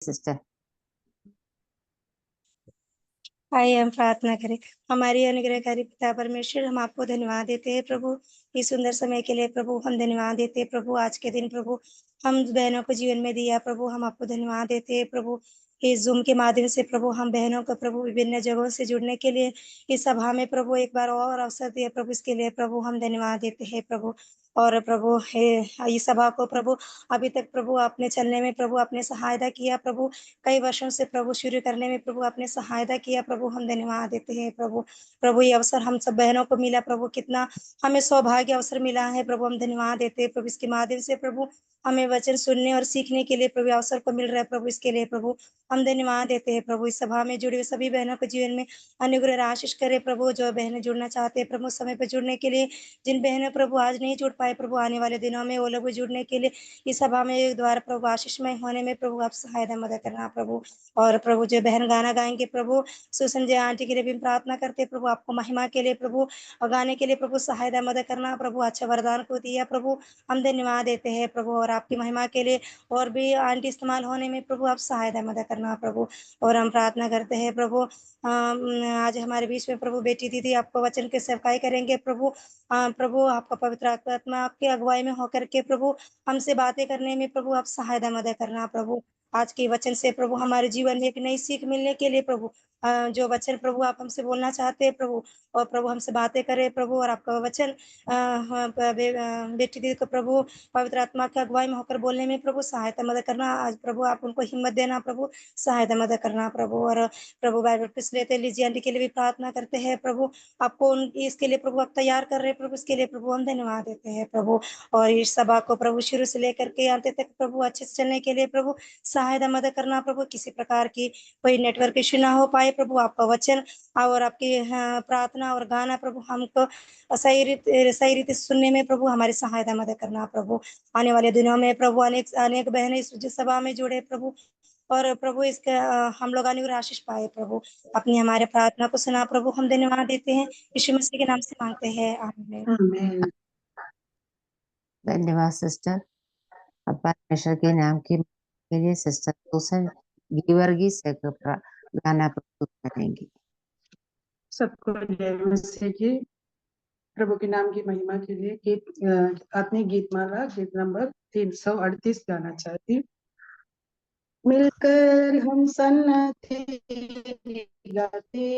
Sister. आइए हम प्रार्थना करें। हमारी अनुग्रहकारी पिता परमेश्वर, हम आपको धन्यवाद देते हैं प्रभु, इस सुंदर समय के लिए प्रभु हम धन्यवाद देते हैं प्रभु। आज के दिन प्रभु हम बहनों को जीवन में दिया प्रभु, हम आपको धन्यवाद देते हैं प्रभु। इस ज़ूम के माध्यम से प्रभु हम बहनों को प्रभु विभिन्न जगहों से जुड़ने के लिए इस सभा में प्रभु एक बार और अवसर दिया प्रभु, इसके लिए प्रभु हम धन्यवाद देते हैं प्रभु। और प्रभु हे इस सभा को प्रभु अभी तक प्रभु आपने चलने में प्रभु आपने सहायता किया प्रभु, कई वर्षों से प्रभु शुरू करने में प्रभु आपने सहायता किया प्रभु, हम धन्यवाद देते हैं प्रभु। प्रभु ये अवसर हम सब बहनों को मिला प्रभु, कितना हमें सौभाग्य अवसर मिला है प्रभु, हम धन्यवाद देते हैं प्रभु। इसके माध्यम से प्रभु हमें वचन सुनने और सीखने के लिए प्रभु अवसर को मिल रहा है प्रभु, इसके लिए प्रभु हम धन्यवाद देते हैं प्रभु। इस सभा में जुड़े हुए सभी बहनों के जीवन में अनुग्रह आशीष करे प्रभु। जो बहनें जुड़ना चाहते हैं प्रभु समय पर जुड़ने के लिए, जिन बहनों प्रभु आज नहीं जुड़ पाए प्रभु, आने वाले दिनों में वो लोग भी जुड़ने के लिए इस सभा में द्वारा प्रभु आशीषमय होने में प्रभु आप सहायता मदद करना प्रभु। और प्रभु जो बहन गाना गाएंगे प्रभु, सुसंजय आंटी के लिए भी प्रार्थना करते प्रभु, आपको महिमा के लिए प्रभु और गाने के लिए प्रभु सहायता मदद करना प्रभु। अच्छा वरदान को दिया प्रभु, हम धन्यवाद देते हैं प्रभु। और आपकी महिमा के लिए और भी आंटी इस्तेमाल होने में प्रभु आप सहायता मदद करना प्रभु। और हम प्रार्थना करते हैं प्रभु आज हमारे बीच में प्रभु बेटी दीदी आपको वचन के सेवकाई करेंगे प्रभु। प्रभु आपका पवित्र आत्मा आपकी अगुवाई में होकर के प्रभु हमसे बातें करने में प्रभु आप सहायता मदद करना प्रभु। आज के वचन से प्रभु हमारे जीवन में एक नई सीख मिलने के लिए प्रभु जो वचन प्रभु आप हमसे बोलना चाहते हैं प्रभु, और प्रभु हमसे बातें करें प्रभु। और आपका वचन बेटी दीदी को प्रभु पवित्र आत्मा की अगुवाई में होकर बोलने में प्रभु सहायता मदद करना। आज प्रभु आप उनको हिम्मत देना प्रभु, सहायता मदद करना प्रभु। और प्रभु बाइबल पिस लेते लीजिए आंटी के लिए भी प्रार्थना करते हैं प्रभु, आपको इसके लिए प्रभु आप तैयार कर रहे हैं प्रभु, इसके लिए प्रभु हम धन्यवाद देते हैं प्रभु। और इस सभा को प्रभु शुरू से लेकर के अंत तक प्रभु अच्छे से चलने के लिए प्रभु सहायता मदद करना प्रभु। किसी प्रकार की कोई नेटवर्क इश्यू ना हो पाए प्रभु, आपका वचन और आपकी प्रार्थना और गाना प्रभु हमको सही रीति सुनने में प्रभु हमारी सहायता मदद करना प्रभु। आने वाले दिनों में प्रभु अनेक बहनें इस सभा में जुड़े प्रभु, और प्रभु इसके हम लोग अनुग्रह आशीष पाए प्रभु। अपनी हमारे प्रार्थना को सुना प्रभु, हम धन्यवाद देते हैं, यीशु मसीह के नाम से मांगते हैं, आमीन। धन्यवाद सिस्टर। अब परमेश्वर के नाम के लिए सिस्टर सुसन गिवर्गीस एक गाना प्रस्तुत करेंगी। सबको जय मसीह की। प्रभु के नाम की महिमा के लिए गीत अपनी गीतमाला गीत नंबर 338 गाना चाहती। मिलकर हम सन्नते गाते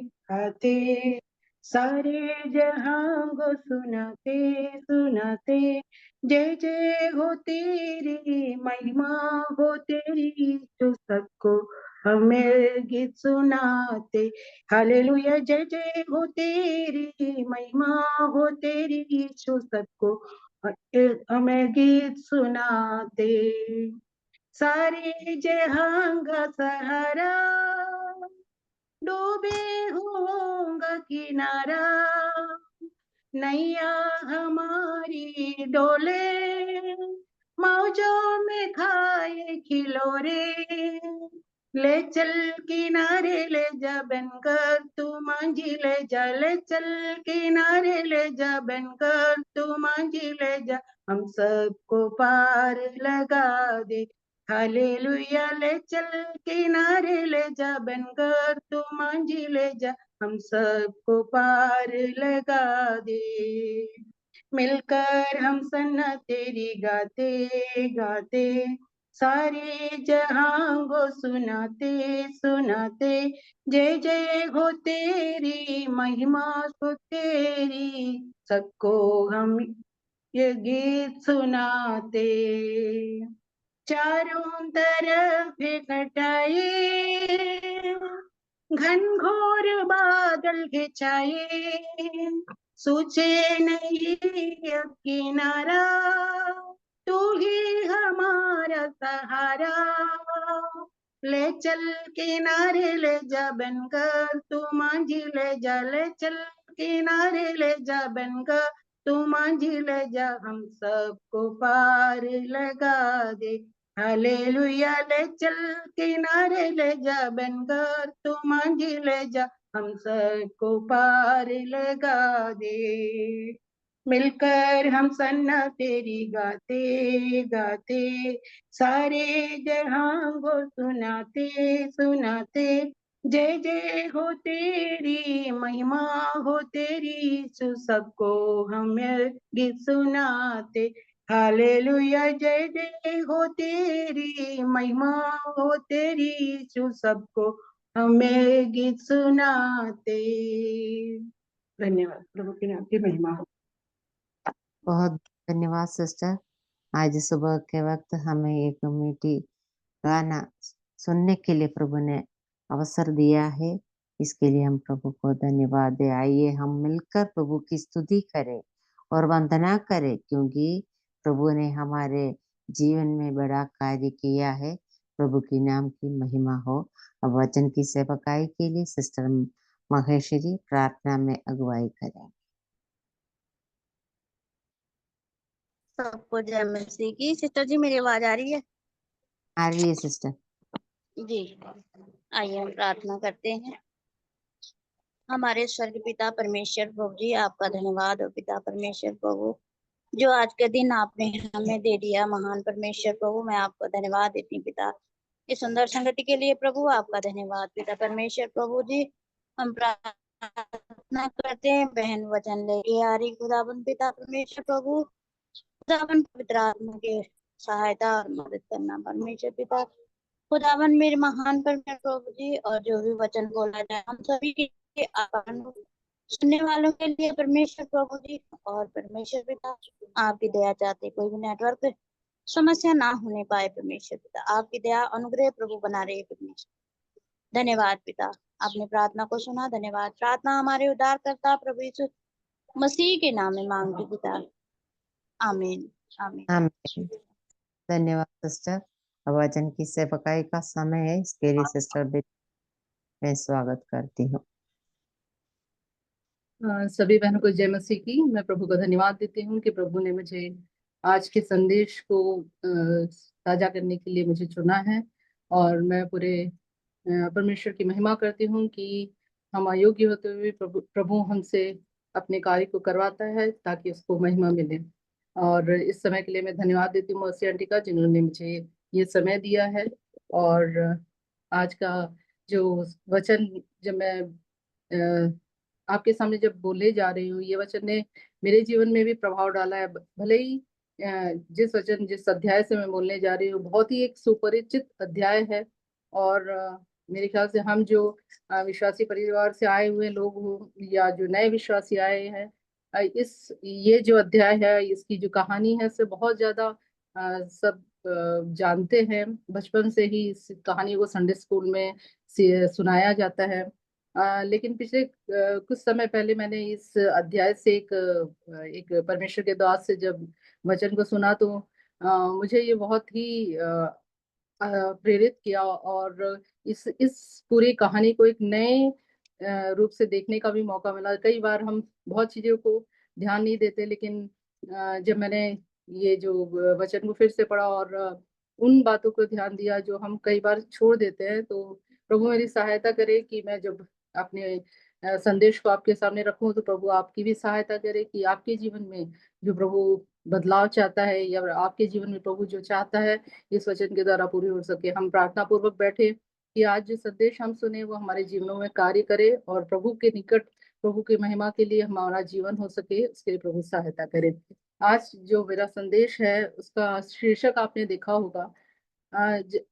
गाते सारे जहां को सुनाते सुनाते, जय जय हो तेरी महिमा हो तेरी, जो सबको हमें गीत सुनाते। हालेलुया जय जय हो तेरी महिमा हो तेरी, जो सबको हमें गीत सुनाते। सारे जहां का सहारा डूबे होगा किनारा, नैया हमारी डोले मौजों में खाए खिलोरे, ले चल किनारे ले जा बनकर तू मांझी ले जा, ले चल किनारे ले जा बनकर तू मांझी ले जा, हम सबको पार लगा दे। हालेलुया ले चल किनारे ले जा बनकर तू मांझी ले जा, हम सबको पार लगा दे। मिलकर हम सन्ना तेरी गाते गाते, सारे जहां को सुनाते सुनाते, जय जय हो तेरी महिमा हो तेरी, सबको हम ये गीत सुनाते। चारों तरफ घटाए घनघोर बादल के छाए, सूझे नहीं अब किनारा, तू ही हमारा सहारा, ले चल किनारे ले जा बनकर तू मांझी ले जा, ले चल किनारे ले जा बनकर तू मांझी ले जा, हम सबको पार लगा दे। हालेलुया ले चल किनारे ले जा बनकर तू मांझी ले जा, हम सबको पार लगा दे। मिलकर हम सन्ना तेरी गाते गाते सारे जहां को सुनाते सुनाते। जय जय हो तेरी महिमा हो तेरी, सबको हम गीत सुनाते। हालेलुया जय जय हो तेरी महिमा हो तेरी, सबको हमें गीत सुनाते। धन्यवाद। प्रभु के नाम की महिमा हो। बहुत धन्यवाद सिस्टर। आज सुबह के वक्त हमें एक मीठी गाना सुनने के लिए प्रभु ने अवसर दिया है, इसके लिए हम प्रभु को धन्यवाद दें। आइए हम मिलकर प्रभु की स्तुति करें और वंदना करें, क्योंकि प्रभु ने हमारे जीवन में बड़ा कार्य किया है। प्रभु की नाम की महिमा हो। अब वचन की सेवकाई के लिए सिस्टर महेश्वरी प्रार्थना में अगुवाई करें। सबको जय मसीह की। सिस्टर जी मेरी आवाज आ रही है? आ रही है सिस्टर। जी, आइए हम प्रार्थना करते हैं। हमारे स्वर्ग पिता परमेश्वर प्रभु जी, आपका धन्यवाद हो पिता परमेश्वर प्रभु, जो आज के दिन आपने हमें दे दिया। महान परमेश्वर प्रभु, मैं आपको धन्यवाद देती हूँ पिता, इस सुंदर संगति के लिए प्रभु आपका धन्यवाद पिता परमेश्वर प्रभु जी। हम प्रार्थना करते हैं, बहन वचन लेके आ रही खुदाबंद पिता परमेश्वर प्रभु, खुदावन पवित्र आत्मा के सहायता और मदद करना परमेश्वर पिता। खुदावन मेरे महान परमेश्वर प्रभु जी, और जो भी वचन बोला जाए हम सभी के सुनने वालों के लिए परमेश्वर प्रभु जी, और परमेश्वर पिता आपकी दया चाहते कोई भी नेटवर्क समस्या ना होने पाए परमेश्वर पिता, आपकी दया अनुग्रह प्रभु बना रहे परमेश्वर। धन्यवाद पिता, आपने प्रार्थना को सुना। धन्यवाद। प्रार्थना हमारे उद्धारकर्ता प्रभु यीशु मसीह के नाम में मांगती पिता, आमीन आमीन। आमीन। धन्यवाद सिस्टर। अब वचन की सेवकाई का समय है, इसके लिए सिस्टर मैं स्वागत करती हूँ। सभी बहनों को जय मसीह की। मैं प्रभु का धन्यवाद देती हूँ कि प्रभु ने मुझे आज के संदेश को साझा करने के लिए मुझे चुना है, और मैं पूरे परमेश्वर की महिमा करती हूँ कि हम अयोग्य होते हुए प्रभु हमसे अपने कार्य को करवाता है ताकि उसको महिमा मिले। और इस समय के लिए मैं धन्यवाद देती हूँ मौसी आंटी का, जिन्होंने मुझे ये समय दिया है। और आज का जो वचन जब मैं आपके सामने जब बोले जा रही हूँ, ये वचन ने मेरे जीवन में भी प्रभाव डाला है। भले ही जिस अध्याय से मैं बोलने जा रही हूँ बहुत ही एक सुपरिचित अध्याय है, और मेरे ख्याल से हम जो विश्वासी परिवार से आए हुए लोग हो या जो नए विश्वासी आए हैं, ये जो अध्याय है, इसकी जो कहानी है, से बहुत ज्यादा सब जानते हैं। बचपन से ही इस कहानी को संडे स्कूल में सुनाया जाता है। लेकिन पिछले कुछ समय पहले मैंने इस अध्याय से एक परमेश्वर के दास से जब वचन को सुना, तो मुझे ये बहुत ही प्रेरित किया, और इस पूरी कहानी को एक नए रूप से देखने का भी मौका मिला। कई बार हम बहुत चीजों को ध्यान नहीं देते, लेकिन जब मैंने ये जो वचन को फिर से पढ़ा और उन बातों को ध्यान दिया जो हम कई बार छोड़ देते हैं, तो प्रभु मेरी सहायता करे कि मैं जब अपने संदेश को आपके सामने रखूं, तो प्रभु आपकी भी सहायता करे कि आपके जीवन में जो प्रभु बदलाव चाहता है, या आपके जीवन में प्रभु जो चाहता है, इस वचन के द्वारा पूरी हो सके। हम प्रार्थना पूर्वक बैठे कि आज जो संदेश हम सुने वो हमारे जीवनों में कार्य करे, और प्रभु के निकट प्रभु की महिमा के लिए हमारा जीवन हो सके, उसके लिए प्रभु सहायता करे। आज जो मेरा संदेश है उसका शीर्षक आपने देखा होगा,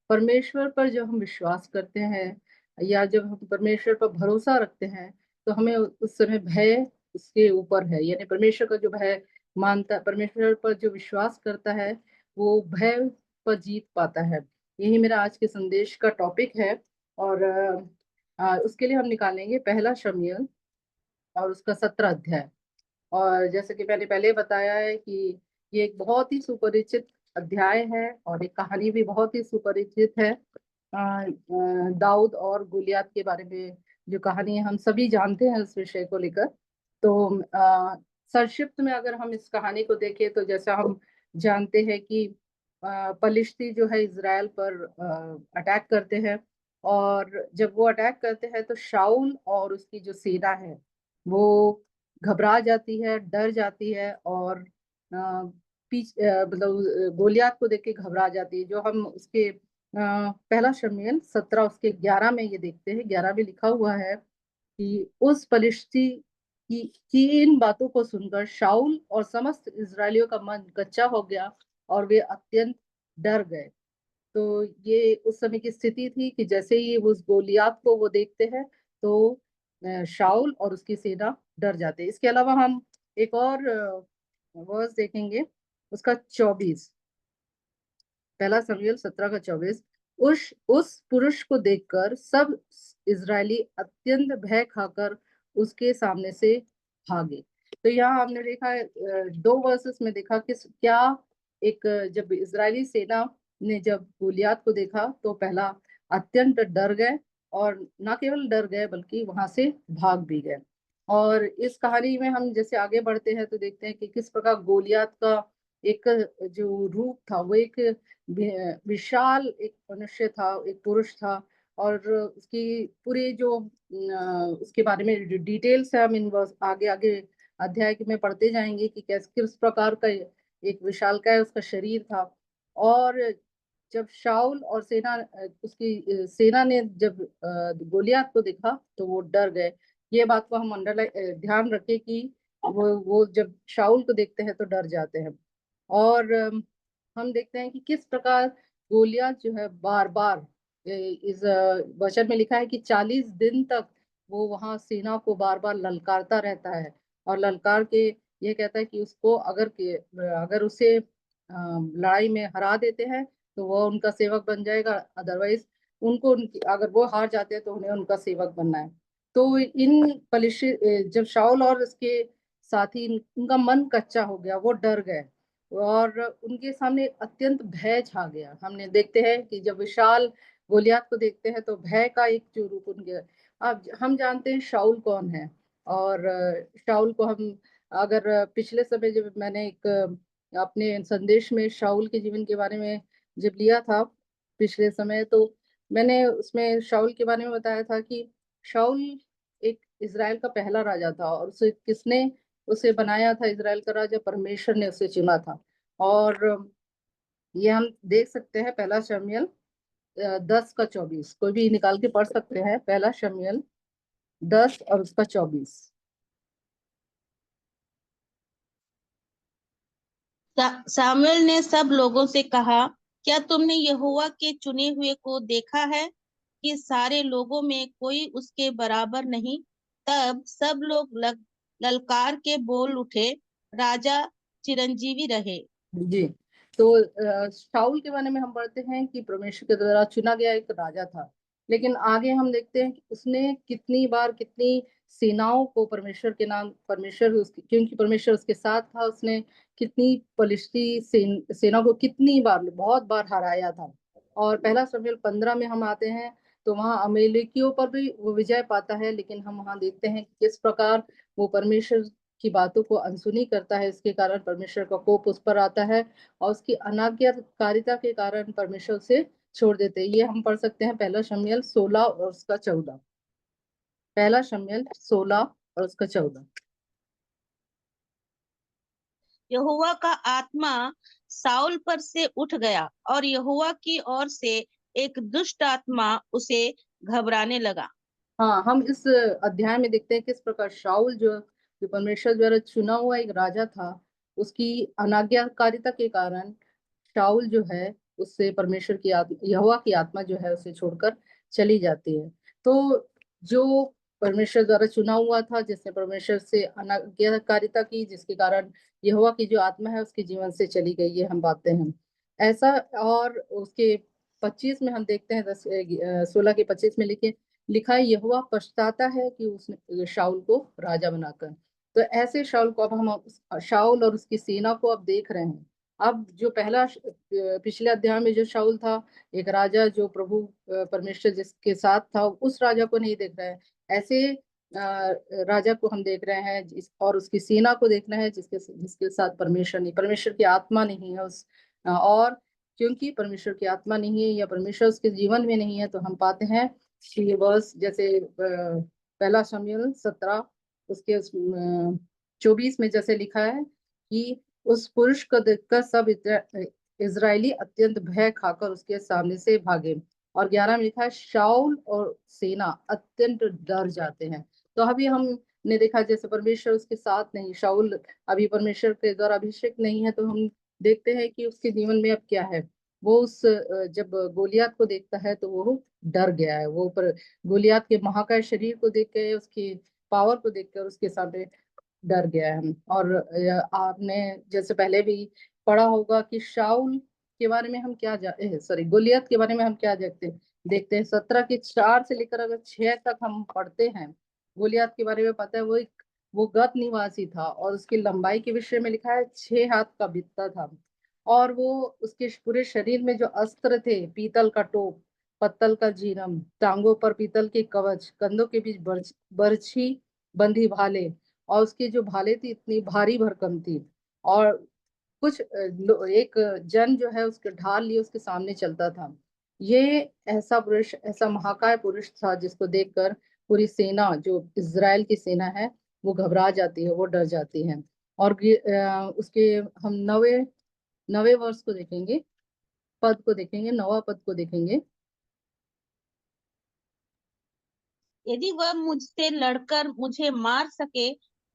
परमेश्वर पर जब हम विश्वास करते हैं या जब हम परमेश्वर पर भरोसा रखते हैं, तो हमें उस समय भय उसके ऊपर है। यानी परमेश्वर का जो भय मानता, परमेश्वर पर जो विश्वास करता है, वो भय पर जीत पाता है। यही मेरा आज के संदेश का टॉपिक है। और उसके लिए हम निकालेंगे पहला शमूएल और उसका 17 अध्याय। और जैसे कि मैंने पहले बताया है कि ये एक बहुत ही सुपरिचित अध्याय है, और एक कहानी भी बहुत ही सुपरिचित है। दाऊद और गोलियत के बारे में जो कहानी है, हम सभी जानते हैं उस विषय को लेकर। तो संक्षिप्त में अगर हम इस कहानी को देखें, तो जैसा हम जानते हैं कि पलिश्ती जो है इजराइल पर अटैक करते हैं, और जब वो अटैक करते हैं तो शाऊल और उसकी जो सेना है वो घबरा जाती है, डर जाती है और मतलब गोलियत को देख के घबरा जाती है। जो हम उसके पहला शमूएल 17 उसके 11 में ये देखते हैं, 11 में लिखा हुआ है कि उस फलिश्ती की इन बातों को सुनकर शाऊल और समस्त इजरायलियों का मन कच्चा हो गया और वे अत्यंत डर गए। तो ये उस समय की स्थिति थी कि जैसे ही उस गोलियत को वो देखते हैं तो शाऊल और उसकी सेना डर जाते हैं। इसके अलावा हम एक और वर्स देखेंगे, उसका 24, पहला शमूएल 17 का 24। उस पुरुष को देखकर सब इजरायली अत्यंत भय खाकर उसके सामने से भागे। तो यहाँ हमने देखा दो वर्सेस में देखा कि क्या एक जब इजरायली सेना ने जब गोलियत को देखा तो पहला अत्यंत डर गए और ना केवल डर गए बल्कि वहां से भाग भी गए। और इस कहानी में हम जैसे आगे बढ़ते हैं तो देखते हैं कि किस प्रकार गोलियत का एक जो रूप था वो एक विशाल एक मनुष्य था, एक पुरुष था। और उसकी पूरी जो उसके बारे में डिटेल्स है हम इन आगे आगे अध्याय में पढ़ते जाएंगे कि किस प्रकार का एक विशालकाय उसका शरीर था। और जब शाऊल और उसकी सेना ने जब गोलियत को देखा तो वो डर गए। ये बात को हम ध्यान रखें कि वो जब शाऊल को देखते हैं तो डर जाते हैं। और हम देखते हैं कि किस प्रकार गोलियत जो है बार बार इस वचन में लिखा है कि 40 दिन तक वो वहां सेना को बार बार ललकारता रहता है और ललकार के ये कहता है कि उसको अगर उसे लड़ाई में हरा देते हैं तो वो उनका सेवक बन जाएगा, अदरवाइज अगर वो हार जाते हैं तो उन्हें उनका सेवक बनना है। तो जब शाऊल और उसके साथी उनका मन कच्चा हो गया, वो डर गए और उनके सामने अत्यंत भय छा गया। हमने देखते हैं कि जब विशाल गोलियत को देखते हैं तो भय का एक जो रूप उनके। अब हम जानते हैं शाऊल कौन है और शाऊल को हम अगर पिछले समय जब मैंने एक अपने संदेश में शाऊल के जीवन के बारे में जब लिया था पिछले समय, तो मैंने उसमें शाऊल के बारे में बताया था कि शाऊल एक इजराइल का पहला राजा था और उसे बनाया था इजराइल का राजा, परमेश्वर ने उसे चुना था। और ये हम देख सकते हैं पहला शमूएल 10 का 24, कोई भी निकाल के पढ़ सकते हैं, पहला शमूएल 10 और उसका 24। सामुएल ने सब लोगों से कहा, क्या तुमने यहोवा के चुने हुए को देखा है कि सारे लोगों में कोई उसके बराबर नहीं? तब सब लोग ललकार के बोल उठे, राजा चिरंजीवी रहे। जी, तो शाऊल के बारे में हम पढ़ते हैं कि परमेश्वर के द्वारा चुना गया एक राजा था, लेकिन आगे हम देखते हैं कि उसने कितनी बार कितनी सेनाओं को क्योंकि परमेश्वर उसके साथ था, उसने कितनी फलिश्ती सेना को कितनी बार बहुत बार हराया था। और पहला शमूएल 15 में हम आते हैं तो वहां अमेलेकियों पर भी वो विजय पाता है, लेकिन हम वहां देखते हैं कि किस प्रकार वो परमेश्वर की बातों को अनसुनी करता है, इसके कारण परमेश्वर का कोप उस पर आता है और उसकी अनाज्ञाकारिता के कारण परमेश्वर उसे छोड़ देते हैं। ये हम पढ़ सकते हैं पहला शमूएल 16 और उसका 14। पहला शमूएल 16 और उसका 14। यहोवा का आत्मा साउल पर से उठ गया और यहोवा की ओर से एक दुष्ट आत्मा उसे घबराने लगा। हाँ, हम इस अध्याय में देखते हैं किस प्रकार शाऊल जो परमेश्वर द्वारा चुना हुआ एक राजा था, उसकी अनाज्ञाकारिता के कारण शाऊल जो है उससे परमेश्वर की यहोवा की आत्मा जो है उसे छोड़कर चली जाती है। तो जो परमेश्वर द्वारा चुना हुआ था, जिसने परमेश्वर से अनाज्ञाकारिता की, जिसके कारण यहोवा की जो आत्मा है उसके जीवन से चली गई, ये हम पाते हैं ऐसा। और उसके 25 में हम देखते हैं 16 के 25 में लिखा है, यहोवा पछताता है कि उसने शाऊल को राजा बनाकर। तो ऐसे शाऊल को अब हम शाऊल और उसकी सेना को अब देख रहे हैं। अब जो पिछले अध्याय में जो शाऊल था, एक राजा जो प्रभु परमेश्वर जिसके साथ था, उस राजा को नहीं देख रहे हैं। ऐसे राजा को हम देख रहे हैं और उसकी सेना को देखना है जिसके साथ परमेश्वर की आत्मा नहीं है और क्योंकि परमेश्वर की आत्मा नहीं है या परमेश्वर उसके जीवन में नहीं है, तो हम पाते हैं कि ये वर्स जैसे पहला शमूएल 17 उसके 24 में जैसे लिखा है कि उस पुरुष को देखकर सब इजरायली अत्यंत भय खाकर उसके सामने से भागे। और 11 में लिखा है शाऊल और सेना अत्यंत डर जाते हैं। तो अभी हमने देखा जैसे परमेश्वर उसके साथ नहीं, शाऊल अभी परमेश्वर के द्वारा अभिषेक नहीं है, तो हम देखते हैं कि उसके जीवन में अब क्या है। वो उस जब गोलियत को देखता है तो वो डर गया है। वो पर गोलियत के महाकाय शरीर को देख के, उसकी पावर को देखकर उसके सामने डर गया है। और आपने जैसे पहले भी पढ़ा होगा कि शाऊल के बारे में हम क्या सॉरी गोलियत के बारे में हम क्या देखते हैं 17 के 4 से लेकर अगर 6 तक हम पढ़ते हैं, गोलियत के बारे में पता है वो गत निवासी था और उसकी लंबाई के विषय में लिखा है 6 हाथ का बित्ता था। और वो उसके पूरे शरीर में जो अस्त्र थे, पीतल का टोप, पत्तल का जीरम, टांगों पर पीतल के कवच, कंधों के बीच बर्छी बंधी भाले, और उसकी जो भाले थी इतनी भारी भरकम थी। और कुछ एक जन जो है उसके ढाल लिए उसके सामने चलता था। ये ऐसा पुरुष, ऐसा महाकाय पुरुष था जिसको देखकर पूरी सेना, जो इजराइल की सेना है, वो घबरा जाती है, वो डर जाती है। और उसके हम नवे नवे वर्ष को देखेंगे, पद को देखेंगे, नवा पद को देखेंगे। यदि वह मुझसे लड़कर मुझे मार सके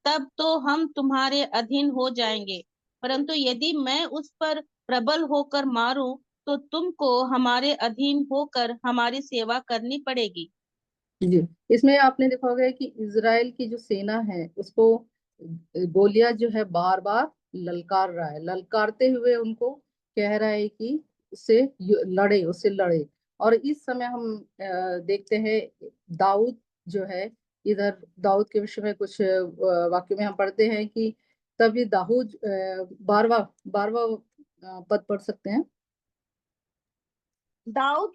तब तो हम तुम्हारे अधीन हो जाएंगे, परंतु यदि मैं उस पर प्रबल होकर मारूं तो तुमको हमारे अधीन होकर हमारी सेवा करनी पड़ेगी। जी, इसमें आपने देखा होगा कि इजराइल की जो सेना है उसको गोलियत जो है बार बार ललकार रहा है, ललकारते हुए उनको कह रहा है कि उससे लड़े। और इस समय हम देखते हैं दाऊद जो है, इधर दाऊद के विषय में कुछ वाक्य में हम पढ़ते हैं कि तभी दाऊद 12वां पद पढ़ सकते हैं। दाऊद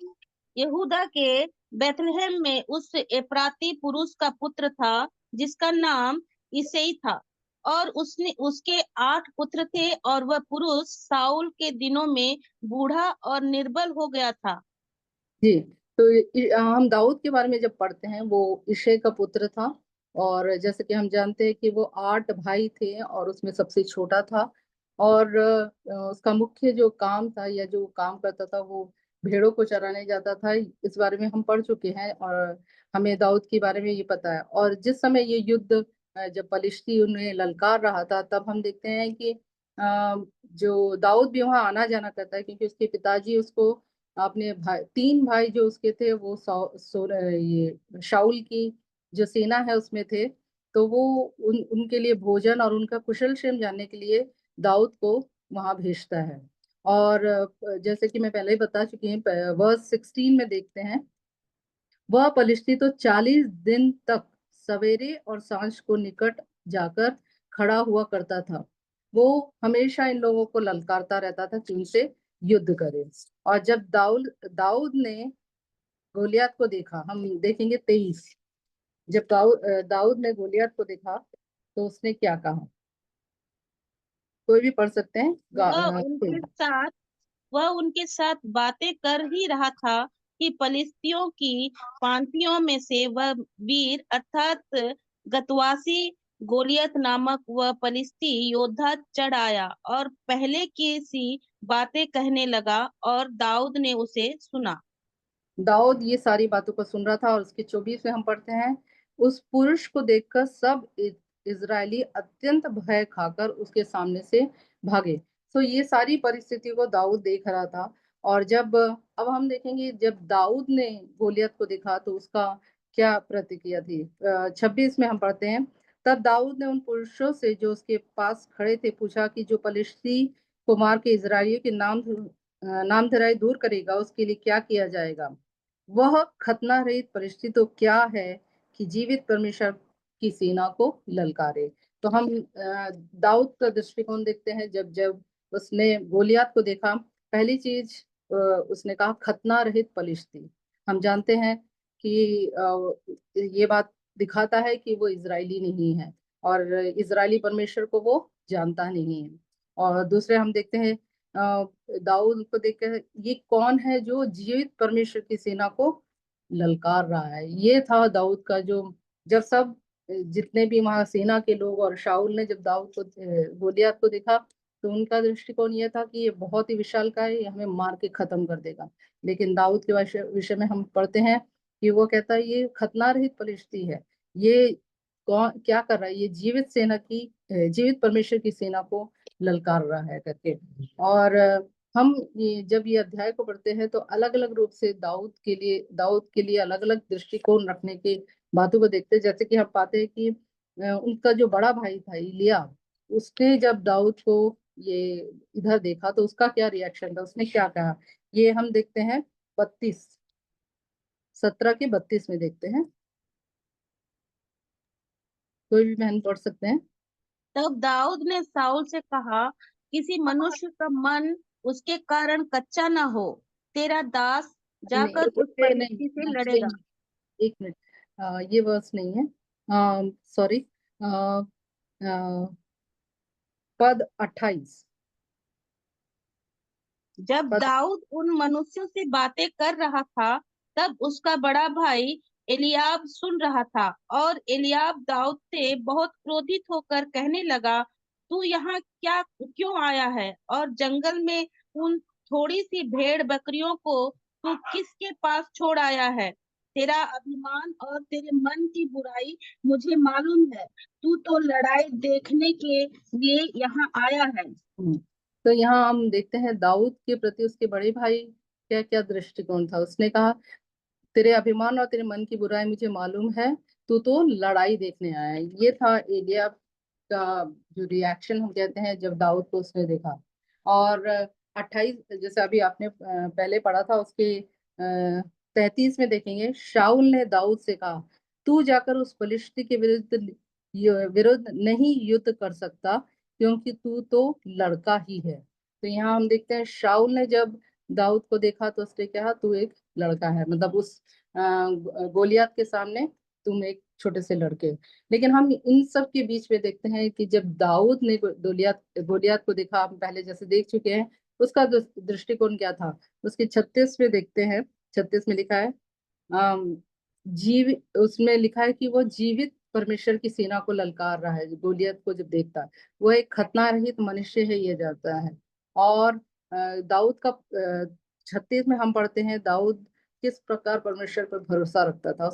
यहूदा के बैतलहम में उस एप्राती पुरुष का पुत्र था जिसका नाम इसई था, और उसने उसके 8 पुत्र थे, और वह पुरुष साउल के दिनों में बूढ़ा और निर्बल हो गया था। जी, तो हम दाऊद के बारे में जब पढ़ते हैं, वो इशै का पुत्र था। और जैसे कि हम जानते हैं कि वो 8 भाई थे और उसमें सबसे छोटा था। और उसका मुख्य जो काम था या जो काम करता था वो भेड़ों को चराने जाता था। इस बारे में हम पढ़ चुके हैं और हमें दाऊद के बारे में ये पता है। और जिस समय ये युद्ध जब पलिश्ती उन्हें ललकार रहा था, तब हम देखते हैं कि जो दाऊद भी वहां आना जाना करता है, क्योंकि उसके पिताजी उसको अपने भाई, 3 भाई जो उसके थे वो ये शाऊल की जो सेना है उसमें थे। तो वो उनके लिए भोजन और उनका कुशल क्षेम जानने के लिए दाऊद को वहां भेजता है। और जैसे कि मैं पहले ही बता चुकी हूँ, वर्स 16 में देखते हैं, वह पलिश्ती तो 40 दिन तक सवेरे और सांझ को निकट जाकर खड़ा हुआ करता था। वो हमेशा इन लोगों को ललकारता रहता था कि उनसे युद्ध करे। और जब दाऊद दाऊद ने गोलियत को देखा, हम देखेंगे 23, जब दाऊद ने गोलियत को देखा तो उसने क्या कहा। कोई भी पढ़ सकते हैं। वह उनके साथ वह उनके साथ बातें कर ही रहा था कि पलिश्तियों की पांतियों में से वह वीर अर्थात गतवासी गोलियत नामक वह पलिश्ती योद्धा चढ़ आया और पहले की सी बातें कहने लगा, और दाऊद ने उसे सुना। दाऊद ये सारी बातों को सुन रहा था। और उसके 24 में हम पढ़ते हैं, उस पुरुष को देखकर सब इजरायली अत्यंत भय खाकर उसके सामने से भागे। तो ये सारी परिस्थिति को दाऊद देख रहा था। और जब अब हम देखेंगे जब दाऊद ने गोलियत को देखा तो उसका क्या प्रतिक्रिया थी। 26 में हम पढ़ते हैं, तब दाऊद ने उन पुरुषों से जो उसके पास खड़े थे पूछा कि जो पलिश्ती कुमार के इजरायलियों के नामधराई दूर करेगा उसके लिए क्या किया जाएगा। वह खतना रहित परिस्थिति तो क्या है कि जीवित परमेश्वर की सेना को ललकारे। तो हम दाऊद का दृष्टिकोण देखते हैं। जब जब उसने गोलियत को देखा, पहली चीज उसने कहा खतना रहित पलिश्ती। हम जानते हैं कि ये बात दिखाता है कि वो इजरायली नहीं है और इजरायली परमेश्वर को वो जानता नहीं है। और दूसरे हम देखते हैं दाऊद को देखकर ये कौन है जो जीवित परमेश्वर की सेना को ललकार रहा है। ये था दाऊद का जो, जब सब जितने भी वहां सेना के लोग और शाऊल ने जब दाऊद को गोलियत को देखा तो उनका दृष्टिकोण यह था कि ये बहुत ही विशालकाय है, ये हमें मार के खत्म कर देगा। लेकिन दाऊद के विषय में हम पढ़ते हैं कि वो कहता है ये खतना रहित फलिश्ती है, ये कौन क्या कर रहा है, ये जीवित सेना की जीवित परमेश्वर की सेना को ललकार रहा है करके। और हम जब ये अध्याय को पढ़ते हैं तो अलग अलग रूप से दाऊद के लिए अलग अलग दृष्टिकोण रखने की बातों को देखते हैं। जैसे कि हम पाते हैं कि उनका जो बड़ा भाई था इलियाब, उसने जब दाऊद को ये इधर देखा तो उसका क्या रिएक्शन था, उसने क्या कहा, ये हम देखते हैं 17 के 32 में देखते हैं। कोई भी बहन पढ़ सकते हैं। तब दाऊद ने साउल से कहा, किसी मनुष्य का मन उसके कारण कच्चा न हो, तेरा दास जाकर उस नहीं, पलिश्ती से नहीं, लड़ेगा। एक मिनट, ये वर्स नहीं है, सॉरी, पद 28। जब पद दाऊद उन मनुष्यों से बातें कर रहा था, तब उसका बड़ा भाई एलियाब सुन रहा था, और एलियाब दाऊद से बहुत क्रोधित होकर कहने लगा, तू यहाँ क्या क्यों आया है, और जंगल में उन थोड़ी सी भेड़ बकरियों को तू किसके पास छोड़ आया है? तेरा अभिमान और तेरे मन की बुराई मुझे मालूम है, तू तो लड़ाई देखने के लिए यहाँ आया है। तो यहाँ हम देखते हैं दाऊद के प्रति उसके बड़े भाई क्या क्या दृष्टिकोण था। उसने कहा तेरे अभिमान और तेरे मन की बुराई मुझे मालूम है, तू तो लड़ाई देखने आया है। ये था एलियाब का जो रिएक्शन हम कहते हैं जब दाऊद को उसने देखा। और 28, जैसे अभी आपने पहले पढ़ा था, उसके 33 में देखेंगे, शाऊल ने दाऊद से कहा तू जाकर उस फलिश्ती के विरुद्ध नहीं युद्ध कर सकता, क्योंकि तू तो लड़का ही है। तो यहाँ हम देखते हैं शाऊल ने जब दाऊद को देखा तो उसने कहा तू एक लड़का है, मतलब उस गोलियत के सामने तुम एक छोटे से लड़के। लेकिन हम इन सब के बीच में देखते हैं कि जब दाऊद ने गोलियत को देखा, हम पहले जैसे देख चुके हैं, उसका दृष्टिकोण क्या था। उसके 36 में देखते हैं, 36 में लिखा है अम, उसमें लिखा है कि वो जीवित परमेश्वर की सेना को ललकार रहा है। गोलियत को जब देखता है, वो एक खतना रहित मनुष्य है ये जानता है। और दाऊद का 36 में हम पढ़ते हैं दाऊद किस प्रकार परमेश्वर पर भरोसा रखता था।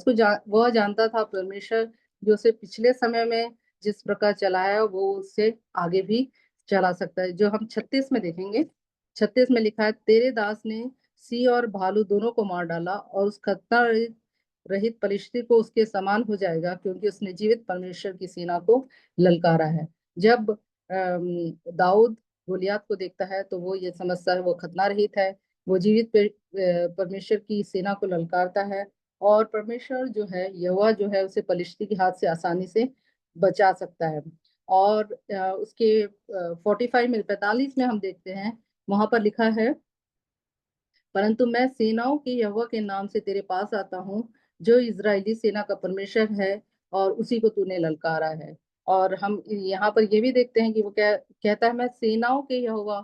वह जानता था परमेश्वर जो उसे पिछले समय में जिस प्रकार चलाया वो उससे आगे भी चला सकता है। जो हम 36 में देखेंगे, 36 में लिखा है तेरे दास ने सिंह और भालू दोनों को मार डाला, और उस खतना रहित पलिश्ती को उसके समान हो जाएगा, क्योंकि उसने जीवित परमेश्वर की सेना को ललकारा है। जब दाऊद गोलियत को देखता है तो वो ये समझता है वो खतना रहित है, वो जीवित परमेश्वर की सेना को ललकारता है, और परमेश्वर जो है यहोवा जो है उसे पलिश्ती के हाथ से आसानी से बचा सकता है। और उसके 45 में हम देखते हैं, वहां पर लिखा है परंतु मैं सेनाओं के यहोवा के नाम से तेरे पास आता हूँ, जो इजरायली सेना का परमेश्वर है, और उसी को तूने ललकारा है। और हम यहाँ पर ये भी देखते हैं कि वो क्या कहता है, मैं सेनाओं के यहोवा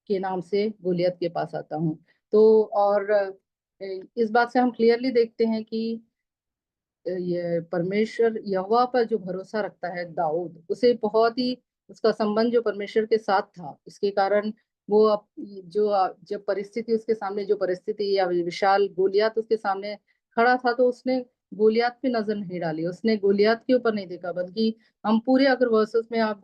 के नाम से गोलियत के पास आता हूँ। तो और इस बात से हम क्लियरली देखते हैं कि ये परमेश्वर यहोवा पर जो भरोसा रखता है दाऊद, उसे बहुत ही उसका संबंध जो परमेश्वर के साथ था, इसके कारण वो जब परिस्थिति उसके सामने, जो परिस्थिति या विशाल गोलियत उसके सामने खड़ा था, तो उसने गोलियत पे नजर नहीं डाली, उसने गोलियत के ऊपर नहीं देखा, बल्कि हम पूरे अगर वर्सेस में आप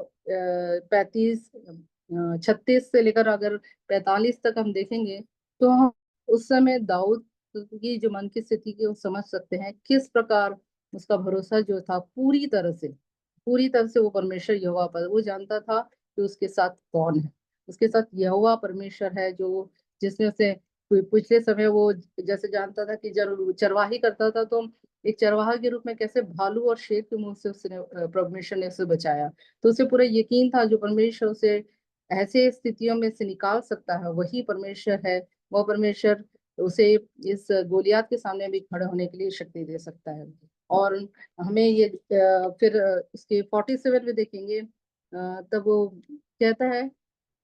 36 से लेकर अगर 45 तक हम देखेंगे, तो हम उस समय दाऊद की जो मन की स्थिति की वो समझ सकते हैं, किस प्रकार उसका भरोसा जो था पूरी तरह से वो परमेश्वर यहोवा पर, वो जानता था कि उसके साथ कौन है। उसके साथ यहोवा परमेश्वर है, जो जिसने उसे पिछले समय वो जैसे जानता था कि जब चरवाही करता था तो एक चरवाहा के रूप में कैसे भालू और शेर के मुंह से उसने परमेश्वर ने उसे बचाया। तो उसे पूरा यकीन था जो परमेश्वर उसे ऐसे स्थितियों में से निकाल सकता है वही परमेश्वर है। वो परमेश्वर उसे इस गोलियत के सामने भी खड़े होने के लिए शक्ति दे सकता है। और हमें ये फिर इसके 47 में देखेंगे, तब वो कहता है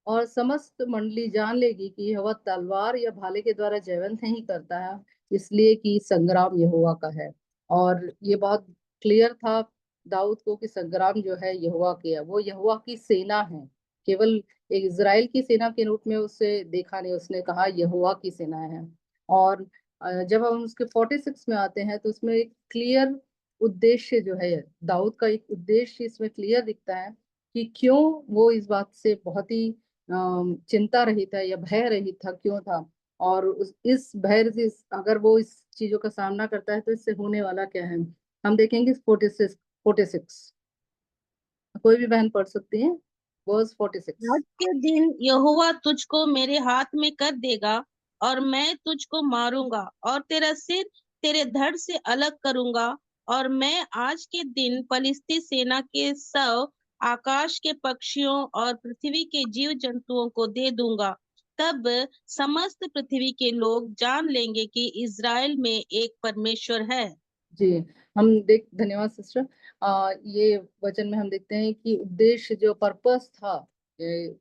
और समस्त मंडली जान लेगी कि यहोवा तलवार या भाले के द्वारा जयवंत नहीं करता है, इसलिए कि संग्राम यहोवा का है। और ये बहुत क्लियर था दाऊद को कि संग्राम जो है यहोवा किया, वो यहोवा की सेना है। केवल एक इजराइल की सेना के रूप में उसे देखा नहीं, उसने कहा यहोवा की सेना है। और जब हम उसके 46 में आते हैं तो उसमें एक क्लियर उद्देश्य जो है, दाऊद का एक उद्देश्य इसमें क्लियर दिखता है कि क्यों वो इस बात से बहुत ही चिंता रहित था या भय रहित था, क्यों था। और इस भय से अगर वो इस चीजों का सामना करता है तो इससे होने वाला क्या है, हम देखेंगे 46 कोई भी बहन पढ़ सकती है, वर्स 46। आज के दिन यहोवा तुझको मेरे हाथ में कर देगा और मैं तुझको मारूंगा और तेरा सिर तेरे धड़ से अलग करूंगा। और मैं आज के दिन पलिश्ती सेना के सब आकाश के पक्षियों और पृथ्वी के जीव जंतुओं को दे दूंगा। तब समस्त पृथ्वी के लोग जान लेंगे कि इज़राइल में एक परमेश्वर है। जी, धन्यवाद सिस्टर। ये वचन में हम देखते हैं कि उद्देश्य जो पर्पस था ये,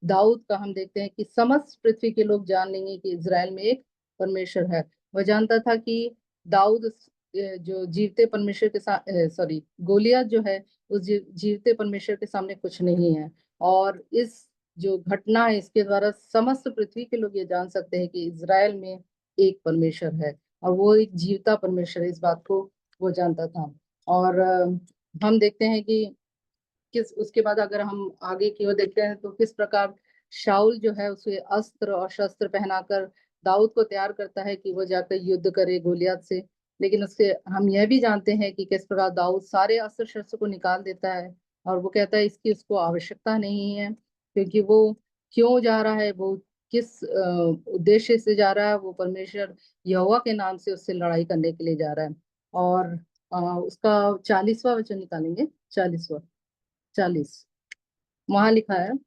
दाऊद का, हम देखते हैं कि समस्त पृथ्वी के लोग जान लेंगे कि इज़राइल में एक परमेश्वर है। वह जानता था कि दाऊद जो जीवते परमेश्वर के साथ, सॉरी, गोलियत जो है उस जीवते परमेश्वर के सामने कुछ नहीं है। और इस जो घटना है इसके द्वारा समस्त पृथ्वी के लोग ये जान सकते हैं कि इज़राइल में एक परमेश्वर है और वो एक जीवता परमेश्वर है, इस बात को वो जानता था। और हम देखते हैं कि किस उसके बाद अगर हम आगे की ओर देखते हैं तो किस प्रकार शाऊल जो है उसे अस्त्र और शस्त्र पहनाकर दाऊद को तैयार करता है कि वो जाकर युद्ध करे गोलियत से। लेकिन उसके हम यह भी जानते हैं कि किस प्रकार दाऊद सारे अस्त्र शस्त्र को निकाल देता है और वो कहता है इसकी उसको आवश्यकता नहीं है, क्योंकि वो क्यों जा रहा है, वो किस उद्देश्य से जा रहा है, वो परमेश्वर यहोवा के नाम से उससे लड़ाई करने के लिए जा रहा है। और उसका 40वां वचन निकालेंगे, 40 वहां लिखा है,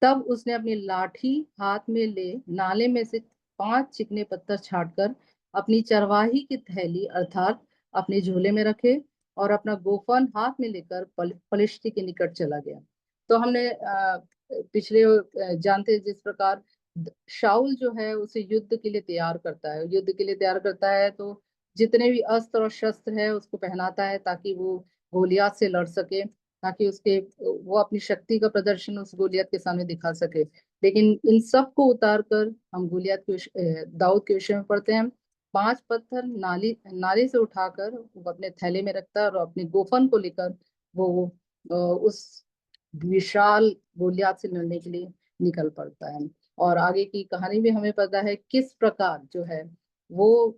तब उसने अपनी लाठी हाथ में ले नाले में से 5 चिकने पत्थर छांटकर अपनी चरवाही की थैली अर्थात अपने झोले में रखे और अपना गोफन हाथ में लेकर पलिश्ती के निकट चला गया। तो हमने पिछले जानते हैं जिस प्रकार शाऊल जो है उसे युद्ध के लिए तैयार करता है, युद्ध के लिए तैयार करता है तो जितने भी अस्त्र और शस्त्र है उसको पहनाता है ताकि वो गोलियत से लड़ सके, ताकि उसके वो अपनी शक्ति का प्रदर्शन उस गोलियत के सामने दिखा सके। लेकिन इन सब को उतार कर हम दाऊद के विषय में पढ़ते हैं। 5 पत्थर नाली से उठाकर वो अपने थैले में रखता है और अपने गोफन को लेकर वो उस विशाल गोलियत से लड़ने के लिए निकल पड़ता है। और आगे की कहानी में हमें पता है किस प्रकार जो है वो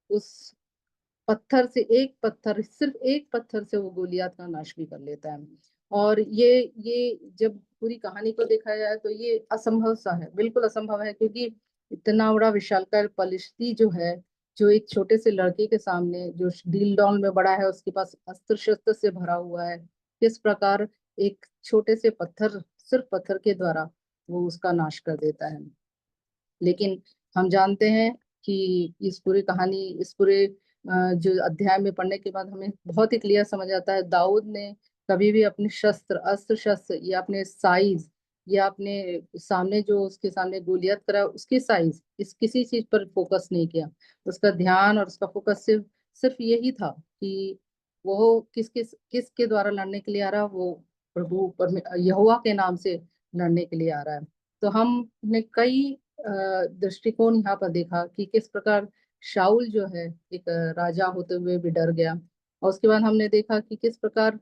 उस पत्थर से, एक पत्थर, सिर्फ एक पत्थर से वो गोलियत का नाश भी कर लेता है। और ये जब पूरी कहानी को देखा जाए तो ये असंभव सा है, बिल्कुल असंभव है, क्योंकि इतना बड़ा विशालकाय पलिश्ती जो है, जो एक छोटे से लड़के के सामने जो डील डॉन में बड़ा है, उसके पास अस्त्र शस्त्र से भरा हुआ है, किस प्रकार एक छोटे से पत्थर, सिर्फ पत्थर के द्वारा वो उसका नाश कर देता है। लेकिन हम जानते हैं कि इस पूरी कहानी, इस पूरे जो अध्याय में पढ़ने के बाद हमें बहुत ही क्लियर समझ आता है दाऊद ने कभी भी अपने अस्त्र शस्त्र या अपने साइज या अपने सामने जो उसके सामने गोलियत करा उसकी साइज, इस किसी चीज पर फोकस नहीं किया। उसका ध्यान और उसका फोकस सिर्फ सिर्फ यही था कि वो किसके द्वारा लड़ने के लिए आ रहा है, वो यहोवा के नाम से लड़ने के लिए आ रहा है। तो हमने कई दृष्टिकोण यहाँ पर देखा कि किस प्रकार शाऊल जो है एक राजा होते हुए भी डर गया, और उसके बाद हमने देखा कि किस प्रकार